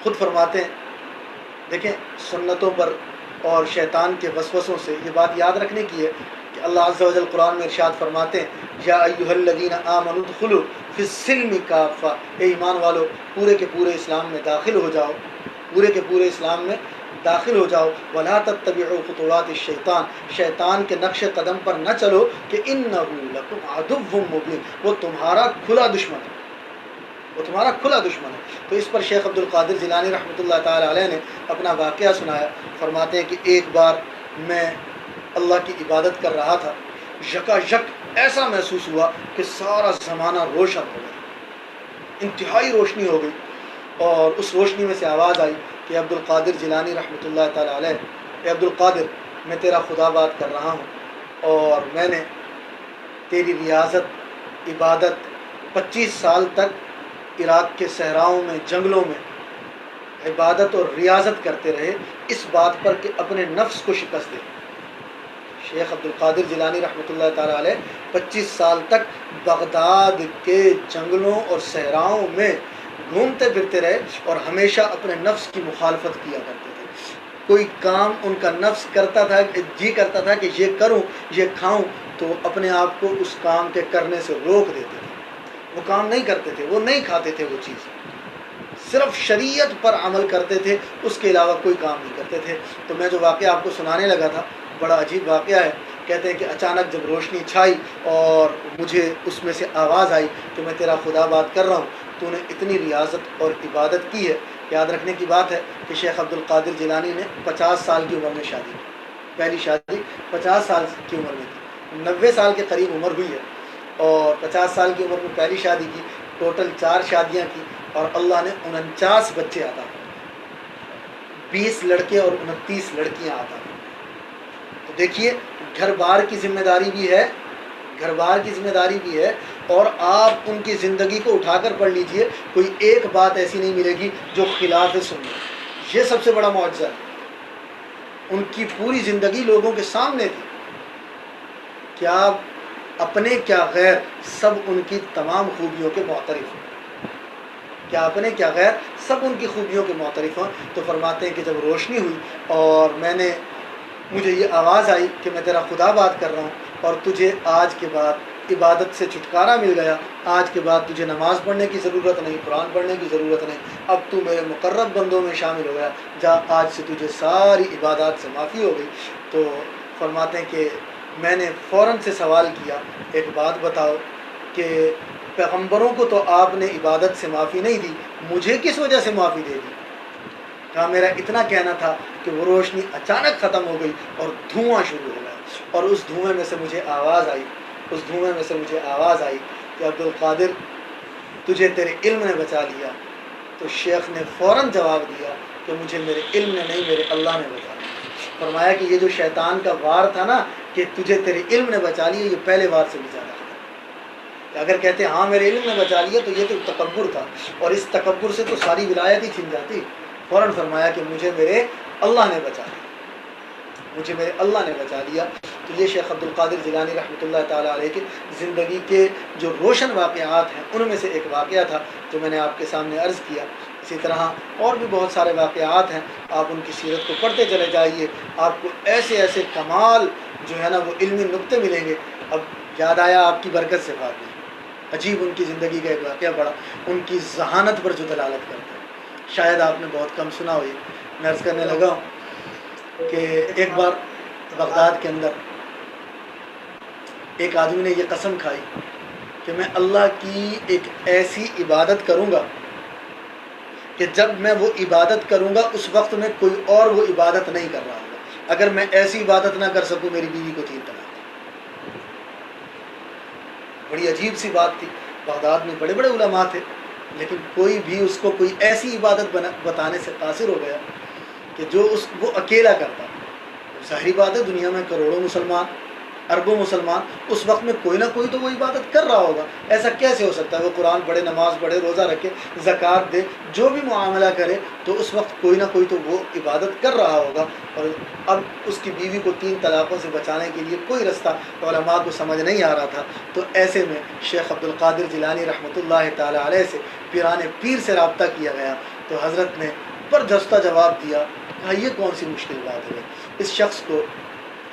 خود فرماتے ہیں، دیکھیں سنتوں پر اور شیطان کے وسوسوں سے یہ بات یاد رکھنے کی ہے کہ اللہ عز و جل قرآن میں ارشاد فرماتے ہیں، یا ایھا الذین آمنوا ادخلوا فی السلم کافہ، اے ایمان والو پورے کے پورے اسلام میں داخل ہو جاؤ، پورے کے پورے اسلام میں داخل ہو جاؤ، ولا تتبعوا خطوات الشیطان، شیطان کے نقش قدم پر نہ چلو کہ انہ لکم عدو مبین، وہ تمہارا کھلا دشمن ہے، وہ تمہارا کھلا دشمن ہے۔ تو اس پر شیخ عبد القادر جیلانی رحمۃ اللہ تعالی علیہ نے اپنا واقعہ سنایا۔ فرماتے ہیں کہ ایک بار میں اللہ کی عبادت کر رہا تھا، یکا یک ایسا محسوس ہوا کہ سارا زمانہ روشن ہو گیا، انتہائی روشنی ہو گئی، اور اس روشنی میں سے آواز آئی کہ عبد القادر جیلانی رحمۃ اللہ تعالی علیہ، اے عبد القادر میں تیرا خدا بات کر رہا ہوں، اور میں نے تیری ریاضت عبادت 25 سال تک عراق کے صحراؤں میں جنگلوں میں عبادت اور ریاضت کرتے رہے اس بات پر کہ اپنے نفس کو شکست دے۔ شیخ عبد القادر جیلانی رحمۃ اللہ تعالی علیہ 25 سال تک بغداد کے جنگلوں اور صحراؤں میں گھومتے پھرتے رہے اور ہمیشہ اپنے نفس کی مخالفت کیا کرتے تھے۔ کوئی کام ان کا نفس کرتا تھا، جی کرتا تھا کہ یہ کروں یہ کھاؤں، تو اپنے آپ کو اس کام کے کرنے سے روک دیتے تھے، وہ کام نہیں کرتے تھے، وہ نہیں کھاتے تھے، وہ چیز صرف شریعت پر عمل کرتے تھے، اس کے علاوہ کوئی کام نہیں کرتے تھے۔ تو میں جو واقعہ آپ کو سنانے لگا تھا بڑا عجیب واقعہ ہے۔ کہتے ہیں کہ اچانک جب روشنی چھائی اور مجھے اس میں سے آواز آئی کہ میں تیرا خدا بات کر رہا ہوں، تو نے اتنی ریاضت اور عبادت کی ہے۔ یاد رکھنے کی بات ہے کہ شیخ عبد القادر جیلانی نے 50 سال کی عمر میں شادی کی، پہلی شادی 50 سال کی عمر میں کی، 90 سال کے قریب عمر ہوئی ہے، اور 50 سال کی عمر میں پہلی شادی کی، ٹوٹل 4 شادیاں کی، اور اللہ نے 49 بچے عطا کیے، 20 لڑکے اور 29 لڑکیاں عطا کی۔ تو دیکھیے گھر بار کی ذمہ داری بھی ہے، گھر بار کی ذمہ داری بھی ہے، اور آپ ان کی زندگی کو اٹھا کر پڑھ لیجئے، کوئی ایک بات ایسی نہیں ملے گی جو خلاف سنت۔ یہ سب سے بڑا معجزہ ہے، ان کی پوری زندگی لوگوں کے سامنے تھی، کیا اپنے کیا غیر سب ان کی تمام خوبیوں کے معترف ہیں، کیا اپنے کیا غیر سب ان کی خوبیوں کے معترف ہیں۔ تو فرماتے ہیں کہ جب روشنی ہوئی اور مجھے یہ آواز آئی کہ میں تیرا خدا بات کر رہا ہوں، اور تجھے آج کے بعد عبادت سے چھٹکارا مل گیا، آج کے بعد تجھے نماز پڑھنے کی ضرورت نہیں، قرآن پڑھنے کی ضرورت نہیں، اب تو میرے مقرب بندوں میں شامل ہو گیا، جا آج سے تجھے ساری عبادات سے معافی ہو گئی۔ تو فرماتے ہیں کہ میں نے فوراً سے سوال کیا ایک بات بتاؤ کہ پیغمبروں کو تو آپ نے عبادت سے معافی نہیں دی، مجھے کس وجہ سے معافی دے دی؟ کہا میرا اتنا کہنا تھا کہ وہ روشنی اچانک ختم ہو گئی اور دھواں شروع ہو گیا، اور اس دھوئیں میں سے مجھے آواز آئی کہ عبد القادر تجھے تیرے علم نے بچا لیا۔ تو شیخ نے فوراً جواب دیا کہ مجھے میرے علم نے نہیں، میرے اللہ نے بچا لیا۔ فرمایا کہ یہ جو شیطان کا وار تھا نا کہ تجھے تیرے علم نے بچا لیا، یہ پہلے وار سے بھی زیادہ تھا۔ اگر کہتے ہاں میرے علم نے بچا لیا تو یہ تو تکبر تھا، اور اس تکبر سے تو ساری ولایت ہی چھن جاتی۔ فوراً فرمایا کہ مجھے میرے اللہ نے بچا لیا۔ تو یہ شیخ عبد القادر جیلانی رحمۃ اللہ تعالیٰ علیہ کی زندگی کے جو روشن واقعات ہیں ان میں سے ایک واقعہ تھا جو میں نے آپ کے سامنے عرض کیا۔ اسی طرح اور بھی بہت سارے واقعات ہیں، آپ ان کی سیرت کو پڑھتے چلے جائیے، آپ کو ایسے ایسے کمال جو ہے نا وہ علمی نقطے ملیں گے۔ اب یاد آیا آپ کی برکت سے بات نہیں، عجیب ان کی زندگی کا ایک واقعہ پڑا، ان کی ذہانت پر جو دلالت کرتا ہے، شاید آپ نے بہت کم سنا ہو۔ میں عرض کرنے لگا ہوں کہ ایک بار بغداد کے اندر ایک آدمی نے یہ قسم کھائی کہ میں اللہ کی ایک ایسی عبادت کروں گا کہ جب میں وہ عبادت کروں گا اس وقت میں کوئی اور وہ عبادت نہیں کر رہا ہوگا، اگر میں ایسی عبادت نہ کر سکوں میری بیوی کو 3 طلاق۔ بڑی عجیب سی بات تھی، بغداد میں بڑے بڑے علماء تھے، لیکن کوئی بھی اس کو کوئی ایسی عبادت بتانے سے قاصر ہو گیا کہ جو وہ اکیلا کرتا۔ ظاہری بات ہے دنیا میں کروڑوں مسلمان، اربوں مسلمان، اس وقت میں کوئی نہ کوئی تو وہ عبادت کر رہا ہوگا، ایسا کیسے ہو سکتا ہے؟ وہ قرآن پڑھے، نماز پڑھے، روزہ رکھے، زکوٰۃ دے، جو بھی معاملہ کرے تو اس وقت کوئی نہ کوئی تو وہ عبادت کر رہا ہوگا۔ اور اب اس کی بیوی کو 3 طلاقوں سے بچانے کے لیے کوئی رستہ علماء کو سمجھ نہیں آ رہا تھا۔ تو ایسے میں شیخ عبد القادر جیلانی رحمۃ اللہ تعالیٰ علیہ سے پیران پیر سے رابطہ کیا گیا، تو حضرت نے زبردست جواب دیا، کہا یہ کون سی مشکل بات ہے، اس شخص کو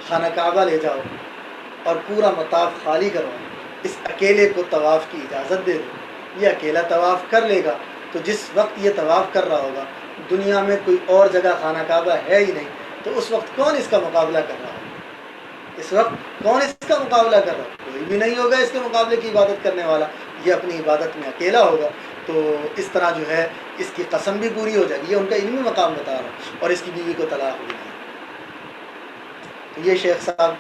خانہ کعبہ لے جاؤ اور پورا مطاف خالی کرواؤ، اس اکیلے کو طواف کی اجازت دے دو، یہ اکیلا طواف کر لے گا، تو جس وقت یہ طواف کر رہا ہوگا دنیا میں کوئی اور جگہ خانہ کعبہ ہے ہی نہیں، تو اس وقت کون اس کا مقابلہ کر رہا ہوگا؟ اس وقت کون اس کا مقابلہ کر رہا ہے؟ کوئی بھی نہیں ہوگا اس کے مقابلے کی عبادت کرنے والا، یہ اپنی عبادت میں اکیلا ہوگا۔ تو اس طرح جو ہے اس کی قسم بھی پوری ہو جائے گی، یہ ان کا علمی مقام بتا رہا ہوں، اور اس کی بیوی کو طلاق بھی نہیں۔ تو یہ شیخ صاحب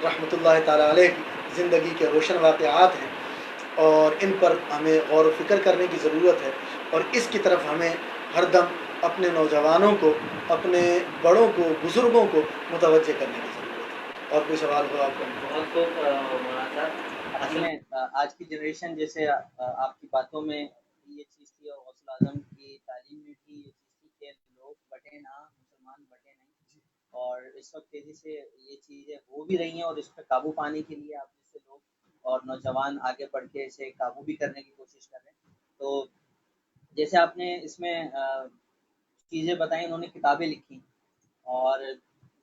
رحمۃ اللہ تعالیٰ علیہ کی زندگی کے روشن واقعات ہیں، اور ان پر ہمیں غور و فکر کرنے کی ضرورت ہے، اور اس کی طرف ہمیں ہر دم اپنے نوجوانوں کو، اپنے بڑوں کو، بزرگوں کو متوجہ کرنے کی ضرورت ہے۔ اور کوئی سوال ہو آپ کا؟ بہت خوب مولانا صاحب، اصل میں آج کی جنریشن جیسے آپ کی باتوں میں یہ چیز تھی، اور غوث اعظم کی تعلیم میں بھی یہ چیز تھی کہ لوگ بٹے نہ، مسلمان بٹے نہیں، اور اس وقت تیزی سے یہ چیزیں ہو بھی رہی ہیں، اور اس پہ قابو پانے کے لیے آپ جیسے لوگ اور نوجوان آگے بڑھ کے اسے قابو بھی کرنے کی کوشش کر رہے ہیں۔ تو جیسے آپ نے اس میں چیزیں بتائیں، انہوں نے کتابیں لکھی اور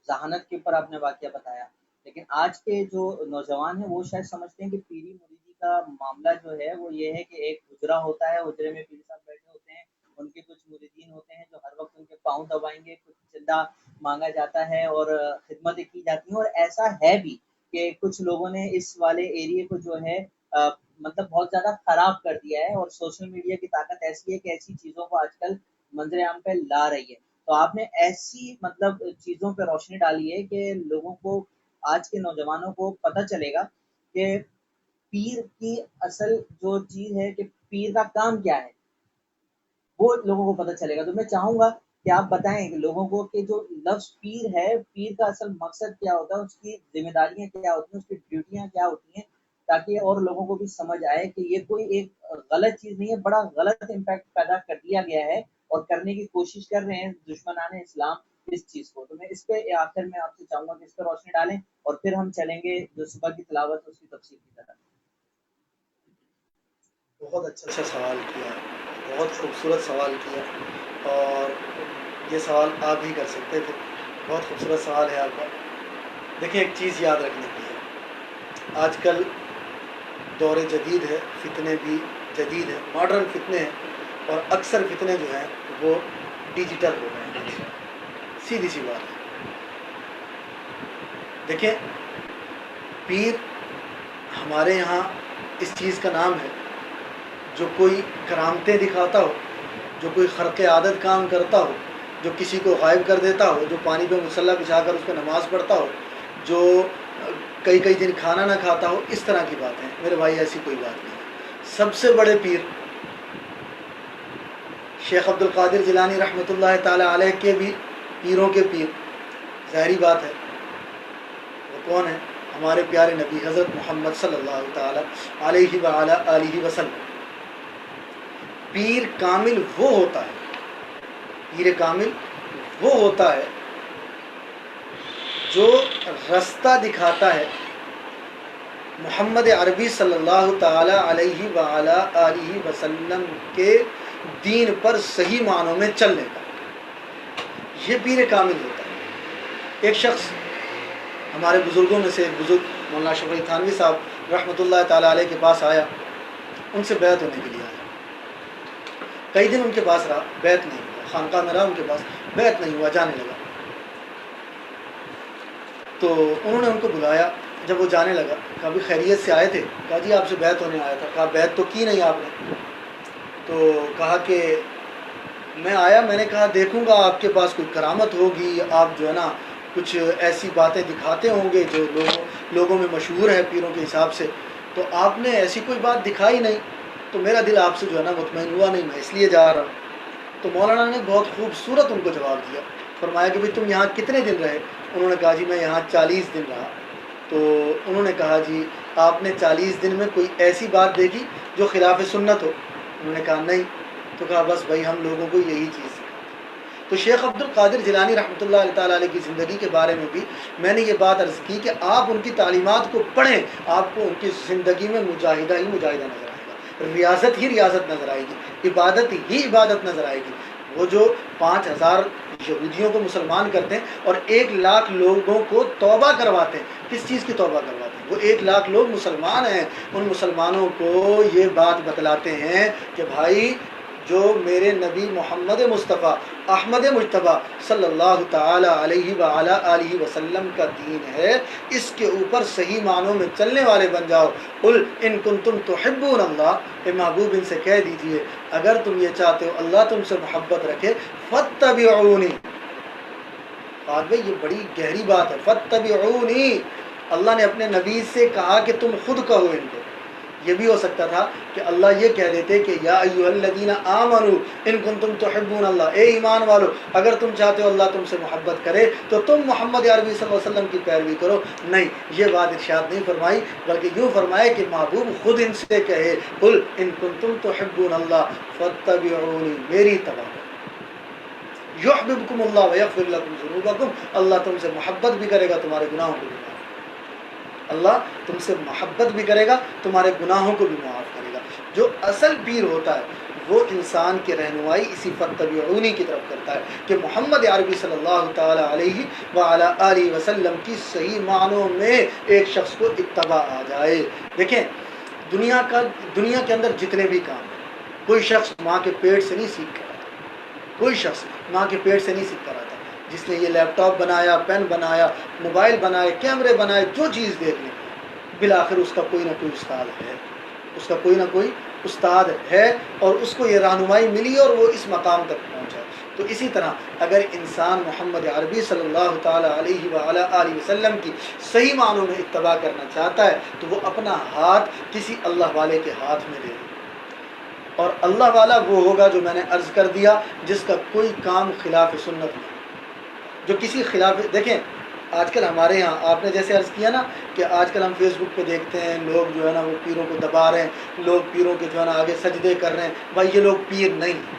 ذہانت کے اوپر آپ نے واقعہ بتایا، لیکن آج کے جو نوجوان ہیں وہ شاید سمجھتے ہیں کہ پیری مریدی کا معاملہ جو ہے وہ یہ ہے کہ ایک حجرہ ہوتا ہے، حجرے میں پیر صاحب بیٹھے ہوتے ہیں، ان کے کچھ مریدین ہوتے ہیں جو ہر وقت ان کے پاؤں دبائیں گے، کچھ چندہ مانگا جاتا ہے اور خدمتیں کی جاتی ہیں۔ اور ایسا ہے بھی کہ کچھ لوگوں نے اس والے ایریے کو جو ہے مطلب بہت زیادہ خراب کر دیا ہے، اور سوشل میڈیا کی طاقت ایسی ہے کہ ایسی چیزوں کو آج کل منظر عام پہ لا رہی ہے۔ تو آپ نے ایسی مطلب چیزوں پہ روشنی ڈالی ہے کہ لوگوں کو، آج کے نوجوانوں کو پتہ چلے گا کہ پیر کی اصل جو چیز ہے کہ پیر کا کام کیا ہے، وہ لوگوں کو پتہ چلے گا۔ تو میں چاہوں گا کہ آپ بتائیں کہ لوگوں کو کہ جو لفظ پیر ہے، پیر کا اصل مقصد کیا ہوتا ہے، اس کی ذمہ داریاں کیا ہوتی ہیں، اس کی ڈیوٹیاں کیا ہوتی ہیں، تاکہ اور لوگوں کو بھی سمجھ آئے کہ یہ کوئی ایک غلط چیز نہیں ہے، بڑا غلط امپیکٹ پیدا کر دیا گیا ہے اور کرنے کی کوشش کر رہے ہیں دشمنان اسلام اس چیز کو۔ تو میں اس پہ آخر میں آپ سے چاہوں گا کہ اس پہ روشنی ڈالیں، اور پھر ہم چلیں گے جو صبح کی تلاوت ہے اس کی تفسیر کی طرف۔ بہت اچھا سوال کیا، بہت خوبصورت سوال کیا، اور یہ سوال آپ ہی کر سکتے تھے، بہت خوبصورت سوال ہے آپ کا۔ دیکھیں ایک چیز یاد رکھنے کی ہے، آج کل دور جدید ہے، فتنے بھی جدید ہیں، ماڈرن فتنے ہیں، اور اکثر فتنے جو ہیں وہ ڈیجیٹل ہو گئے ہیں، سیدھی سی بات ہے۔ دیکھیں پیر ہمارے یہاں اس چیز کا نام ہے جو کوئی کرامتیں دکھاتا ہو، جو کوئی خرق عادت کام کرتا ہو، جو کسی کو غائب کر دیتا ہو، جو پانی پہ مصلی بچھا کر اس پہ نماز پڑھتا ہو، جو کئی کئی دن کھانا نہ کھاتا ہو، اس طرح کی بات ہے میرے بھائی، ایسی کوئی بات نہیں ہے۔ سب سے بڑے پیر شیخ عبد القادر جیلانی رحمۃ اللہ تعالی علیہ کے بھی پیروں کے پیر، ظاہری بات ہے وہ کون ہے؟ ہمارے پیارے نبی حضرت محمد صلی اللہ تعالی علیہ وعلی آلہ وسلم۔ پیر کامل وہ ہوتا ہے، پیر کامل وہ ہوتا ہے جو رستہ دکھاتا ہے محمد عربی صلی اللہ تعالی علیہ وعلی آلہ وسلم کے دین پر صحیح معنوں میں چلنے کا، یہ پیر کامل ہوتا ہے۔ ایک شخص ہمارے بزرگوں میں سے ایک بزرگ مولانا اشرف علی تھانوی صاحب رحمۃ اللہ تعالی علیہ کے پاس آیا، ان سے بیعت ہونے کے لیے آیا۔ کئی دن ان کے پاس رہا، بیعت نہیں ہوا، خانقاہ میں رہا ان کے پاس، بیعت نہیں ہوا، جانے لگا۔ تو انہوں نے ان کو بلایا، جب وہ جانے لگا کہا بھی خیریت سے آئے تھے؟ کہا جی آپ سے بیعت ہونے آیا تھا۔ کہا بیعت تو کی نہیں آپ نے؟ تو کہا کہ میں آیا، میں نے کہا دیکھوں گا آپ کے پاس کوئی کرامت ہوگی، آپ جو ہے نا کچھ ایسی باتیں دکھاتے ہوں گے جو لوگوں میں مشہور ہے پیروں کے حساب سے، تو آپ نے ایسی کوئی بات دکھائی نہیں، تو میرا دل آپ سے جو ہے نا مطمئن ہوا نہیں، میں اس لیے جا رہا ہوں۔ تو مولانا نے بہت خوبصورت ان کو جواب دیا، فرمایا کہ بھئی تم یہاں کتنے دن رہے؟ انہوں نے کہا جی میں یہاں 40 دن رہا۔ تو انہوں نے کہا جی آپ نے 40 دن میں کوئی ایسی بات دیکھی جو خلاف سنت ہو؟ انہوں نے کہا نہیں۔ تو کہا بس بھائی ہم لوگوں کو یہی چیز ہے۔ تو شیخ عبد القادر جیلانی رحمۃ اللہ تعالی علیہ کی زندگی کے بارے میں بھی میں نے یہ بات عرض کی کہ آپ ان کی تعلیمات کو پڑھیں، آپ کو ان کی زندگی میں مجاہدہ ہی مجاہدہ نظر آئے گا، ریاضت ہی ریاضت نظر آئے گی، عبادت ہی عبادت نظر آئے گی۔ وہ جو 5000 یہودیوں کو مسلمان کرتے ہیں اور 1 لاکھ لوگوں کو توبہ کرواتے ہیں، کس چیز کی توبہ کرواتے ہیں؟ وہ 1 لاکھ لوگ مسلمان ہیں، ان مسلمانوں کو یہ بات بتلاتے ہیں کہ بھائی جو میرے نبی محمد مصطفیٰ احمد مجتبیٰ صلی اللہ تعالی علیہ وعلی آلہ وسلم کا دین ہے، اس کے اوپر صحیح معنوں میں چلنے والے بن جاؤ۔ قل ان کنتم تحبون اللہ، اے محبوب ان سے کہہ دیجئے اگر تم یہ چاہتے ہو اللہ تم سے محبت رکھے، فاتبعونی۔ بات بھائی یہ بڑی گہری بات ہے، فاتبعونی۔ اللہ نے اپنے نبی سے کہا کہ تم خود کہو ان کو۔ یہ بھی ہو سکتا تھا کہ اللہ یہ کہہ دیتے کہ یا ایھا الذین آمنوا ان کنتم تحبون اللہ، اے ایمان والو اگر تم چاہتے ہو اللہ تم سے محبت کرے تو تم محمد عربی صلی اللہ علیہ وسلم کی پیروی کرو۔ نہیں، یہ بات ارشاد نہیں فرمائی، بلکہ یوں فرمایا کہ محبوب خود ان سے کہے قل ان کنتم تحبون اللہ فاتبعونی، میری اتباع کرو، یحببکم اللہ ویغفر لکم ذنوبکم، اللہ تم سے محبت بھی کرے گا، تمہارے گناہوں کو بھی معاف، اللہ تم سے محبت بھی کرے گا، تمہارے گناہوں کو بھی معاف کرے گا۔ جو اصل پیر ہوتا ہے وہ انسان کی رہنمائی اسی فاتبعونی کی طرف کرتا ہے کہ محمد عربی صلی اللہ تعالی علیہ وعلی آلہ وسلم کی صحیح معنوں میں ایک شخص کو اتباع آ جائے۔ دیکھیں دنیا کے اندر جتنے بھی کام ہیں، کوئی شخص ماں کے پیٹ سے نہیں سیکھ کر آتا، کوئی شخص ماں کے پیٹ سے نہیں سیکھ کر آتا۔ جس نے یہ لیپ ٹاپ بنایا، پین بنایا، موبائل بنائے، کیمرے بنائے، جو چیز دیکھ لیں، بالآخر اس کا کوئی نہ کوئی استاد ہے، اس کا کوئی نہ کوئی استاد ہے، اور اس کو یہ رہنمائی ملی اور وہ اس مقام تک پہنچا۔ تو اسی طرح اگر انسان محمد عربی صلی اللہ تعالی علیہ وعلی آلہ وسلم کی صحیح معنوں میں اتباع کرنا چاہتا ہے تو وہ اپنا ہاتھ کسی اللہ والے کے ہاتھ میں دے دے، اور اللہ والا وہ ہوگا جو میں نے عرض کر دیا جس کا کوئی کام خلاف سنت نہیں، جو کسی خلاف۔ دیکھیں آج کل ہمارے یہاں آپ نے جیسے عرض کیا نا کہ آج کل ہم فیس بک پہ دیکھتے ہیں لوگ جو ہے نا وہ پیروں کو دبا رہے ہیں، لوگ پیروں کے جو ہے نا آگے سجدے کر رہے ہیں۔ بھائی یہ لوگ پیر نہیں ہیں،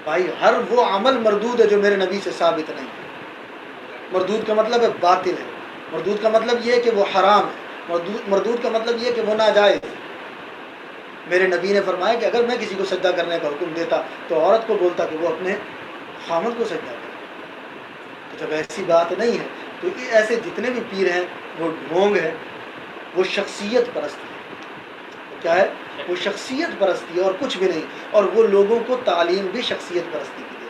بھائی ہر وہ عمل مردود ہے جو میرے نبی سے ثابت نہیں ہے۔ مردود کا مطلب ہے باطل ہے، مردود کا مطلب یہ ہے کہ وہ حرام ہے، مردود کا مطلب یہ ہے کہ وہ ناجائز ہے۔ میرے نبی نے فرمایا کہ اگر میں کسی کو سجدہ کرنے کا حکم دیتا تو عورت کو بولتا کہ وہ اپنے خامد کو سجدہ کرے۔ تو جب ایسی بات نہیں ہے تو یہ ایسے جتنے بھی پیر ہیں وہ ڈھونگ ہے، وہ شخصیت پرستی ہے۔ کیا ہے؟ وہ شخصیت پرستی ہے اور کچھ بھی نہیں، اور وہ لوگوں کو تعلیم بھی شخصیت پرستی کی دے۔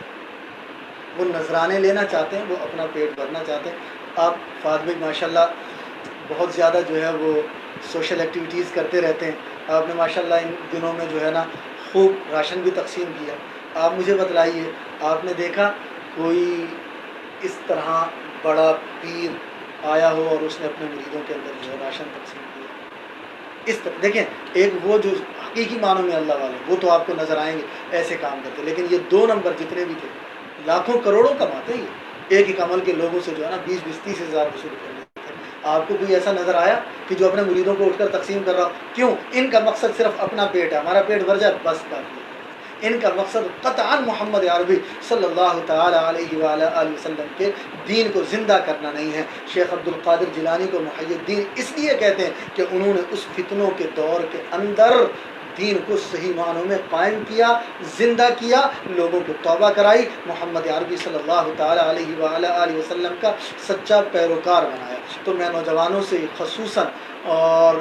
وہ نذرانے لینا چاہتے ہیں، وہ اپنا پیٹ بھرنا چاہتے ہیں۔ آپ فاطمہ ماشاء اللہ بہت زیادہ جو ہے وہ سوشل ایکٹیویٹیز کرتے رہتے ہیں. آپ نے ماشاءاللہ ان دنوں میں جو ہے نا خوب راشن بھی تقسیم کیا. آپ مجھے بتلائیے، آپ نے دیکھا کوئی اس طرح بڑا پیر آیا ہو اور اس نے اپنے مریدوں کے اندر جو ہے راشن تقسیم کیا؟ اس طرح دیکھیں، ایک وہ جو حقیقی معنوں میں اللہ والے وہ تو آپ کو نظر آئیں گے ایسے کام کرتے، لیکن یہ 2 نمبر جتنے بھی تھے لاکھوں کروڑوں کماتے ہیں. یہ ایک ایک عمل کے لوگوں سے جو ہے نا 20-30 ہزار وصول کر لیتے ہیں. آپ کو کوئی ایسا نظر آیا کہ جو اپنے مریدوں کو اٹھ کر تقسیم کر رہا ہو؟ کیوں؟ ان کا مقصد صرف اپنا پیٹ ہے، ہمارا پیٹ بھر جائے بس کافی ہے. ان کا مقصد قطعاً محمد عربی صلی اللہ تعالی علیہ وآلہ وسلم کے دین کو زندہ کرنا نہیں ہے. شیخ عبد القادر جیلانی کو محی الدین اس لیے کہتے ہیں کہ انہوں نے اس فتنوں کے دور کے اندر دین کو صحیح معنوں میں قائم کیا، زندہ کیا، لوگوں کو توبہ کرائی، محمد عربی صلی اللہ تعالی علیہ وآلہ وسلم کا سچا پیروکار بنایا. تو میں نوجوانوں سے خصوصاً اور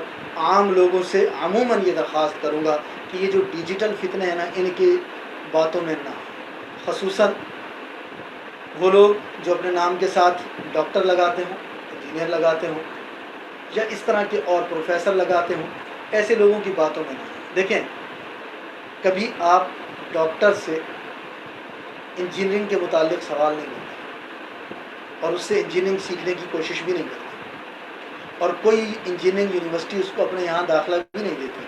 عام لوگوں سے عموماً یہ درخواست کروں گا کہ یہ جو ڈیجیٹل فتنے ہیں نا ان کی باتوں میں نہ، خصوصاً وہ لوگ جو اپنے نام کے ساتھ ڈاکٹر لگاتے ہوں، انجینئر لگاتے ہوں یا اس طرح کے اور پروفیسر لگاتے ہوں، ایسے لوگوں کی باتوں میں نہ. دیکھیں، کبھی آپ ڈاکٹر سے انجینئرنگ کے متعلق سوال نہیں کرتے اور اس سے انجینئرنگ سیکھنے کی کوشش بھی نہیں کرتے، اور کوئی انجینئرنگ یونیورسٹی اس کو اپنے یہاں داخلہ بھی نہیں دیتی،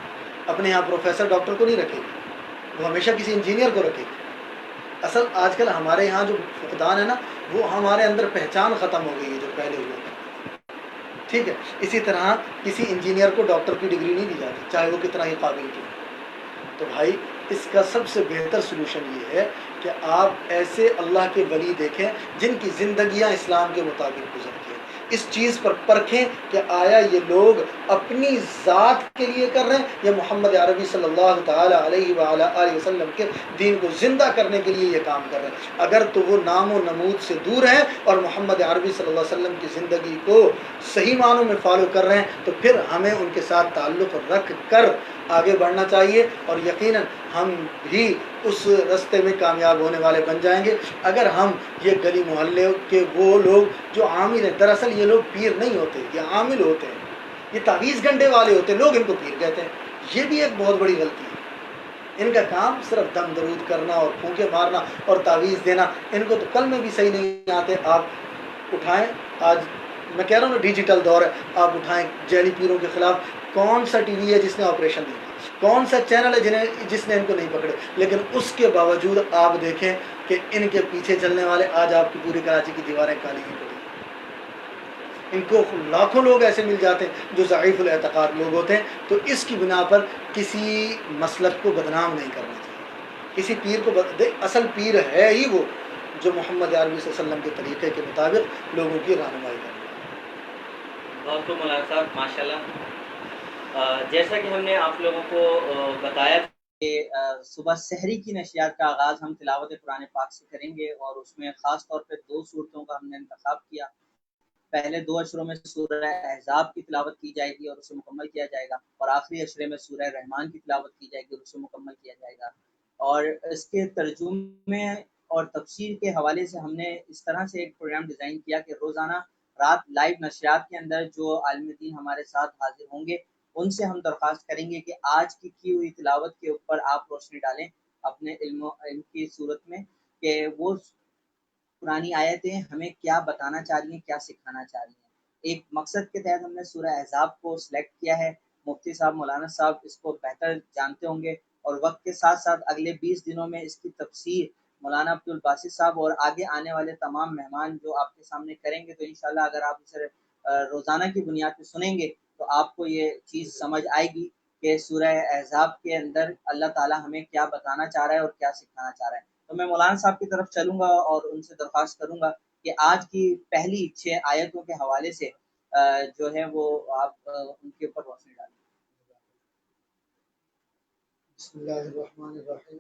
اپنے یہاں پروفیسر ڈاکٹر کو نہیں رکھے گی، وہ ہمیشہ کسی انجینئر کو رکھے گی. اصل آج کل ہمارے یہاں جو فقدان ہے نا، وہ ہمارے اندر پہچان ختم ہو گئی ہے جو پہلے ہوئے. ٹھیک ہے، اسی طرح کسی انجینئر کو ڈاکٹر کی ڈگری نہیں دی جاتی چاہے وہ کتنا ہی قابل کیوں. تو بھائی اس کا سب سے بہتر سلوشن یہ ہے کہ آپ ایسے اللہ کے ولی دیکھیں جن کی زندگیاں اسلام کے مطابق گزرتی ہیں. اس چیز پر پرکھیں کہ آیا یہ لوگ اپنی ذات کے لیے کر رہے ہیں یا محمد عربی صلی اللہ تعالی علیہ وآلہ وسلم کے دین کو زندہ کرنے کے لیے یہ کام کر رہے ہیں. اگر تو وہ نام و نمود سے دور ہیں اور محمد عربی صلی اللہ علیہ وسلم کی زندگی کو صحیح معنوں میں فالو کر رہے ہیں تو پھر ہمیں ان کے ساتھ تعلق رکھ کر آگے بڑھنا چاہیے، اور یقیناً ہم بھی اس رستے میں کامیاب ہونے والے بن جائیں گے. اگر ہم یہ گلی محلے کے وہ لوگ جو عامل ہیں، دراصل یہ لوگ پیر نہیں ہوتے، یہ عامل ہوتے ہیں، یہ تعویذ گنڈے والے ہوتے ہیں، لوگ ان کو پیر کہتے ہیں. یہ بھی ایک بہت بڑی غلطی ہے. ان کا کام صرف دم درود کرنا اور پھونکے مارنا اور تعویذ دینا، ان کو تو کلمے بھی صحیح نہیں آتے. آپ اٹھائیں، آج میں کہہ رہا ہوں نا ڈیجیٹل دور ہے، آپ اٹھائیں جعلی پیروں کے خلاف. کون سا ٹی وی ہے جس نے آپریشن نہیں کیا؟ کون سا چینل ہے جس نے ان کو نہیں پکڑے؟ لیکن اس کے باوجود آپ دیکھیں کہ ان کے پیچھے چلنے والے آج آپ کی پوری کراچی کی دیواریں کالی ہیں پڑی. ان کو لاکھوں لوگ ایسے مل جاتے ہیں جو ضعیف الاعتقاد لوگ ہوتے ہیں. تو اس کی بنا پر کسی مسلک کو بدنام نہیں کرنا چاہیے، کسی پیر کو اصل پیر ہے ہی وہ جو محمد عربی صلی اللہ علیہ وسلم کے طریقے کے مطابق لوگوں کی رہنمائی کرنا. بہت خوب مولانا صاحب، ماشاء اللہ. جیسا کہ ہم نے آپ لوگوں کو بتایا کہ صبح سحری کی نشریات کا آغاز ہم تلاوت قرآن پاک سے کریں گے، اور اس میں خاص طور پہ 2 صورتوں کا ہم نے انتخاب کیا. پہلے 2 اشروں میں سورہ احزاب کی تلاوت کی جائے گی اور اسے مکمل کیا جائے گا، اور آخری اشرے میں سورہ رحمان کی تلاوت کی جائے گی اور اسے مکمل کیا جائے گا. اور اس کے ترجمے اور تفسیر کے حوالے سے ہم نے اس طرح سے ایک پروگرام ڈیزائن کیا کہ روزانہ رات لائیو نشریات کے اندر جو عالم دین ہمارے ساتھ حاضر ہوں گے ان سے ہم درخواست کریں گے کہ آج کی ہوئی تلاوت کے اوپر آپ روشنی ڈالیں اپنے علم کی صورت میں، کہ وہ پرانی آیتیں ہمیں کیا بتانا چاہ رہی ہیں، کیا سکھانا چاہ رہی ہیں. ایک مقصد کے تحت ہم نے سورہ احزاب کو سلیکٹ کیا ہے. مفتی صاحب، مولانا صاحب اس کو بہتر جانتے ہوں گے، اور وقت کے ساتھ ساتھ اگلے 20 دنوں میں اس کی تفسیر مولانا عبد الباسط صاحب اور آگے آنے والے تمام مہمان جو آپ کے سامنے کریں گے. تو انشاءاللہ اگر آپ اسے روزانہ کی بنیاد پہ سنیں گے تو آپ کو یہ چیز سمجھ آئے گی کہ سورہ احزاب کے اندر اللہ تعالیٰ ہمیں کیا بتانا چاہ رہا ہے اور کیا سکھانا چاہ رہا ہے. تو میں مولانا صاحب کی طرف چلوں گا اور ان سے درخواست کروں گا کہ آج کی پہلی 6 آیتوں کے حوالے سے جو ہے وہ آپ ان کے اوپر روشنی ڈالیں. بسم اللہ الرحمن الرحیم.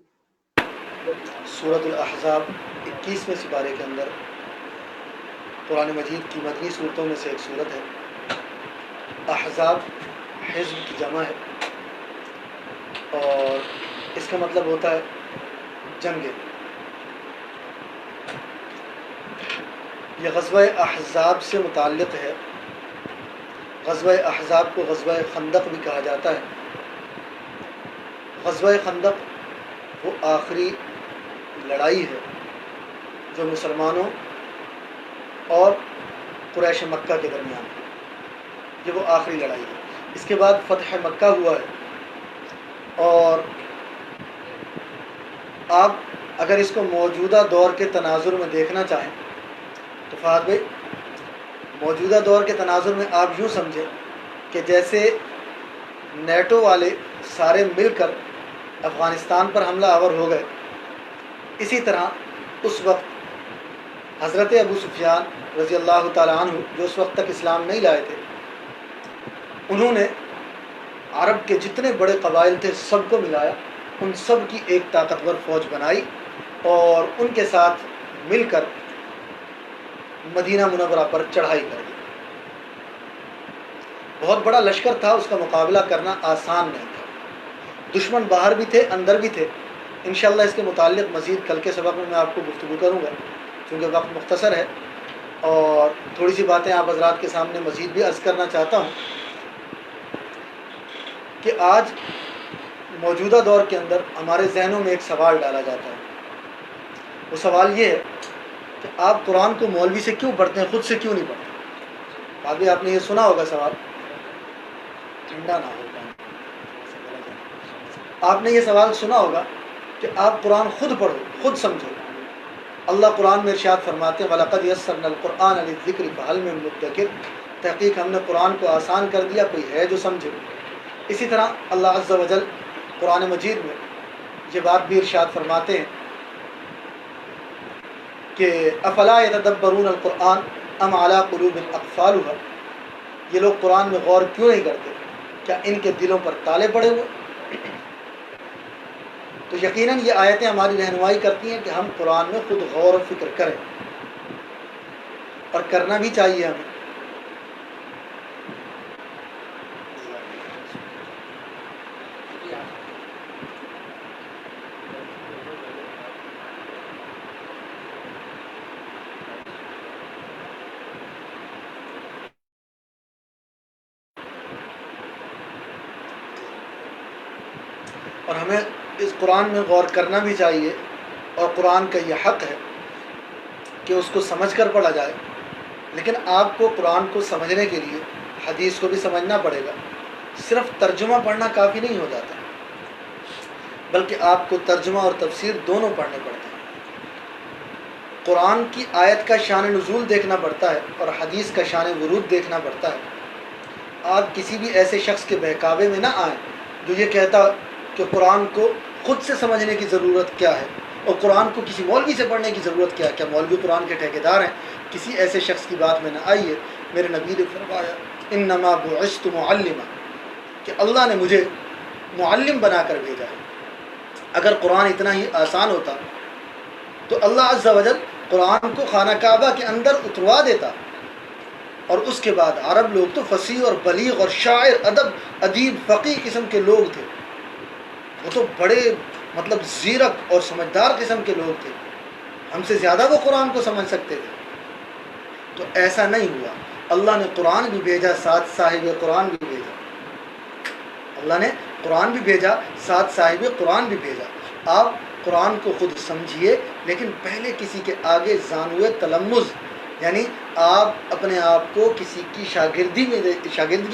سورۃ الاحزاب 21ویں سپارے کے اندر قرآن مجید کی مدنی صورتوں میں سے ایک صورت ہے. احزاب حزب کی جمع ہے اور اس کا مطلب ہوتا ہے جنگیں. یہ غزوہ احزاب سے متعلق ہے غزوہ احزاب کو غزوہ خندق بھی کہا جاتا ہے۔ غزوہ خندق وہ آخری لڑائی ہے جو مسلمانوں اور قریش مکہ کے درمیان ہے، یہ وہ آخری لڑائی ہے۔ اس کے بعد فتح مکہ ہوا ہے، اور آپ اگر اس کو موجودہ دور کے تناظر میں دیکھنا چاہیں تو فہد بھائی، موجودہ دور کے تناظر میں آپ یوں سمجھیں کہ جیسے نیٹو والے سارے مل کر افغانستان پر حملہ آور ہو گئے، اسی طرح اس وقت حضرت ابو سفیان رضی اللہ تعالیٰ عنہ، جو اس وقت تک اسلام نہیں لائے تھے، انہوں نے عرب کے جتنے بڑے قبائل تھے سب کو ملایا، ان سب کی ایک طاقتور فوج بنائی اور ان کے ساتھ مل کر مدینہ منورہ پر چڑھائی کر دی۔ بہت بڑا لشکر تھا، اس کا مقابلہ کرنا آسان نہیں تھا، دشمن باہر بھی تھے اندر بھی تھے۔ انشاءاللہ اس کے متعلق مزید کل کے سبق میں آپ کو گفتگو کروں گا، چونکہ وقت مختصر ہے اور تھوڑی سی باتیں آپ حضرات کے سامنے مزید بھی عرض کرنا چاہتا ہوں کہ آج موجودہ دور کے اندر ہمارے ذہنوں میں ایک سوال ڈالا جاتا ہے۔ وہ سوال یہ ہے کہ آپ قرآن کو مولوی سے کیوں پڑھتے ہیں، خود سے کیوں نہیں پڑھتے؟ ابھی آپ نے یہ سنا ہوگا سوال، ٹھنڈا نہ ہو پائے، آپ نے یہ سوال سنا ہوگا کہ آپ قرآن خود پڑھو، خود سمجھو۔ اللہ قرآن میں ارشاد فرماتے ہیں وَلَقَدْ يَسَّرْنَا الْقُرْآنَ لِلذِّكْرِ فَهَلْ مِن مُدَّكِرٍ، تحقیق ہم نے قرآن کو آسان کر دیا، کوئی ہے جو سمجھے۔ اسی طرح اللہ عز و جل قرآن مجید میں یہ بات بھی ارشاد فرماتے ہیں کہ افلا یتدبرون القرآن ام علی قلوب اقفالها، یہ لوگ قرآن میں غور کیوں نہیں کرتے، کیا ان کے دلوں پر تالے پڑے ہوئے؟ تو یقیناً یہ آیتیں ہماری رہنمائی کرتی ہیں کہ ہم قرآن میں خود غور و فکر کریں، اور کرنا بھی چاہیے ہمیں۔ اور ہمیں اس قرآن میں غور کرنا بھی چاہیے، اور قرآن کا یہ حق ہے کہ اس کو سمجھ کر پڑھا جائے، لیکن آپ کو قرآن کو سمجھنے کے لیے حدیث کو بھی سمجھنا پڑے گا۔ صرف ترجمہ پڑھنا کافی نہیں ہو جاتا، بلکہ آپ کو ترجمہ اور تفسیر دونوں پڑھنے پڑتے ہیں۔ قرآن کی آیت کا شان نزول دیکھنا پڑتا ہے اور حدیث کا شان ورود دیکھنا پڑتا ہے۔ آپ کسی بھی ایسے شخص کے بہکاوے میں نہ آئیں جو یہ کہتا کہ قرآن کو خود سے سمجھنے کی ضرورت کیا ہے، اور قرآن کو کسی مولوی سے پڑھنے کی ضرورت کیا ہے، کیا مولوی قرآن کے ٹھیکیدار ہیں؟ کسی ایسے شخص کی بات میں نہ آئیے۔ میرے نبی نے فرمایا انما بعثت معلما، کہ اللہ نے مجھے معلم بنا کر بھیجا ہے۔ اگر قرآن اتنا ہی آسان ہوتا تو اللہ عز و جل قرآن کو خانہ کعبہ کے اندر اتروا دیتا، اور اس کے بعد عرب لوگ تو فصیح اور بلیغ اور شاعر، ادیب فقیہ قسم کے لوگ تھے، وہ تو بڑے زیرک اور سمجھدار قسم کے لوگ تھے، ہم سے زیادہ وہ قرآن کو سمجھ سکتے تھے۔ تو ایسا نہیں ہوا، اللہ نے قرآن بھی بھیجا، ساتھ صاحب قرآن بھی بھیجا، اللہ نے قرآن بھی بھیجا، ساتھ صاحب قرآن بھی بھیجا۔ آپ قرآن کو خود سمجھیے، لیکن پہلے کسی کے آگے زانوے تلمذ، یعنی آپ اپنے آپ کو کسی کی شاگردگی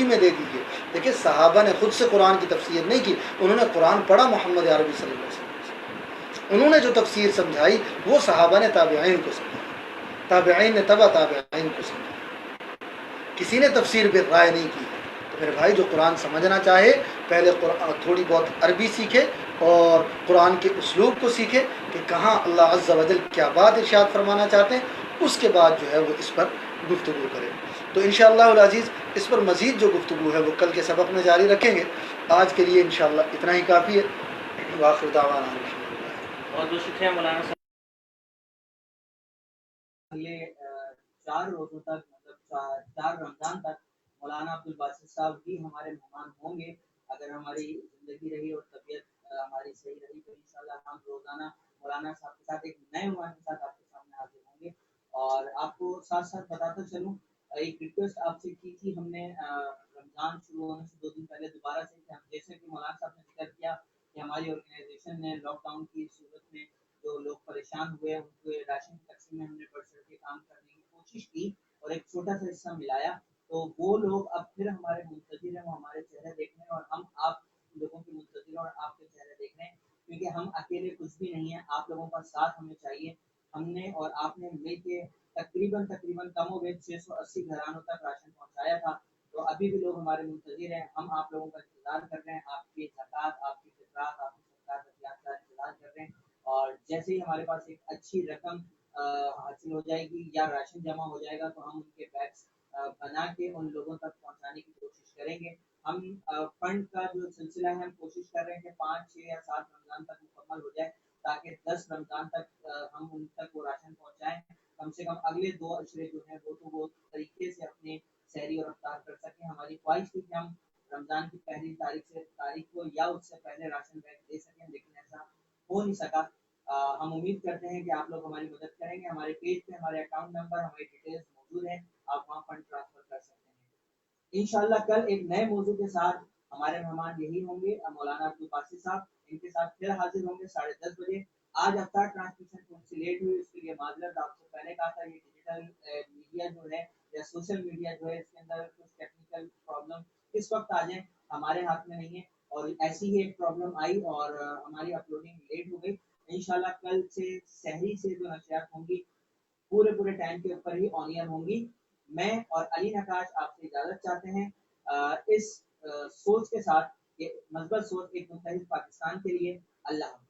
میں دے دیجیے۔ دیکھیں صحابہ نے خود سے قرآن کی تفسیر نہیں کی، انہوں نے قرآن پڑھا محمد عربی صلی اللہ علیہ وسلم سے، انہوں نے جو تفسیر سمجھائی وہ صحابہ نے تابعین کو سمجھائی، تابعین نے تبع تابعین کو سمجھائی، کسی نے تفسیر پہ رائے نہیں کی۔ تو میرے بھائی جو قرآن سمجھنا چاہے پہلے تھوڑی بہت عربی سیکھے اور قرآن کے اسلوب کو سیکھے کہ کہاں اللہ عز و جل کیا بات ارشاد فرمانا چاہتے ہیں، اس کے بعد جو ہے وہ اس پر گفتگو کرے۔ تو انشاءاللہ العزیز اس پر مزید جو گفتگو ہے وہ کل کے سبق میں جاری رکھیں گے۔ آج کے لیے انشاءاللہ اتنا ہی کافی ہے۔ وآخر دعوانا بہت بہت شکریہ مولانا صاحب۔ یہ 4 روزوں تک چار رمضان تک مولانا عبدالباسط صاحب بھی ہمارے مہمان ہوں گے، اگر ہماری زندگی رہی اور طبیعت ہماری صحیح رہی تو انشاءاللہ ہم روزانہ مولانا صاحب کے ساتھ ایک نئے عنوان کے ساتھ آپ کے سامنے حاضر ہوں گے۔ اور آپ کو ساتھ ساتھ بتاتا چلوں ایک ریکویسٹ آپ سے کی تھی ہم نے رمضان شروع ہونے سے 2 دن پہلے دوبارہ سے کہ ہم جیسے کہ مولانا صاحب نے ذکر کیا کہ ہماری آرگنائزیشن نے لاک ڈاؤن کی صورت میں جو لوگ پریشان ہوئے ان کو راشن کی تقسیم میں ہم نے بڑھ چڑھ کے کام کرنے کی کوشش کی اور ایک چھوٹا سا حصہ ملایا، تو وہ لوگ اب پھر ہمارے منتظر ہیں، وہ ہمارے چہرے دیکھ رہے ہیں اور ہم آپ لوگوں کے منتظر ہیں اور آپ کے چہرے دیکھ رہے ہیں، کیونکہ ہم اکیلے کچھ بھی نہیں ہیں، آپ لوگوں کا ساتھ ہمیں چاہیے۔ ہم نے اور آپ نے مل کے تقریباً کم و بیش 680 گھرانوں تک راشن پہنچایا تھا، تو ابھی بھی لوگ ہمارے منتظر ہیں، ہم آپ لوگوں کا انتظار کر رہے ہیں، آپ کی زکوٰۃ، آپ کی فطرات، آپ کی صدقات کا انتظار کر رہے ہیں، اور جیسے ہی ہمارے پاس ایک اچھی رقم حاصل ہو جائے گی یا راشن جمع ہو جائے گا تو ہم ان کے بیگس بنا کے ان لوگوں تک پہنچانے کی کوشش کریں گے۔ ہم فنڈ کا جو سلسلہ ہے ہم کوشش کر رہے ہیں کہ 5، 6 یا 7 رمضان تک مکمل ہو جائے تاکہ 10 رمضان تک ہم ان تک وہ راشن پہنچائیں، کم سے کم اگلے 2 اشرے جو ہیں وہ تو وہ طریقے سے اپنے سحری اور افطار کر سکیں۔ ہماری خواہش تھی کہ ہم رمضان کی پہلی تاریخ کو یا اس سے پہلے راشن بیگ دے سکیں، لیکن ایسا ہو نہیں سکا۔ ہم امید کرتے ہیں کہ آپ لوگ ہماری مدد کریں گے، ہمارے پیج پہ ہمارے اکاؤنٹ نمبر، ہماری ڈیٹیلز موجود ہیں، آپ وہاں فنڈ ٹرانسفر کر سکتے ہیں۔ انشاءاللہ کل ایک نئے موضوع کے ساتھ ہمارے مہمان یہی ہوں گے، مولانا عبدالباسط صاحب، ان کے ساتھ پھر حاضر ہوں گے 10:30 بجے۔ آج افطار ٹرانسمیشن تھوڑی سی لیٹ ہوئی، اس کے لیے معذرت، آپ سے پہلے کہا تھا یہ ڈیجیٹل میڈیا جو ہے یا سوشل میڈیا جو ہے اس کے اندر کچھ ٹیکنیکل پرابلم کس وقت آ جائیں ہمارے ہاتھ میں نہیں ہے، اور ایسی ہی ایک پرابلم آئی اور ہماری اپلوڈنگ لیٹ ہو گئی۔ انشاءاللہ کل سے سحری سے جو نشریات ہوں گی پورے ٹائم کے اوپر ہی آن ایئر ہوں گی۔ میں اور علی نقاش آپ سے اجازت چاہتے ہیں اس سوچ کے ساتھ کہ مثبت سوچ ایک متحد پاکستان کے لیے۔ اللہ حافظ۔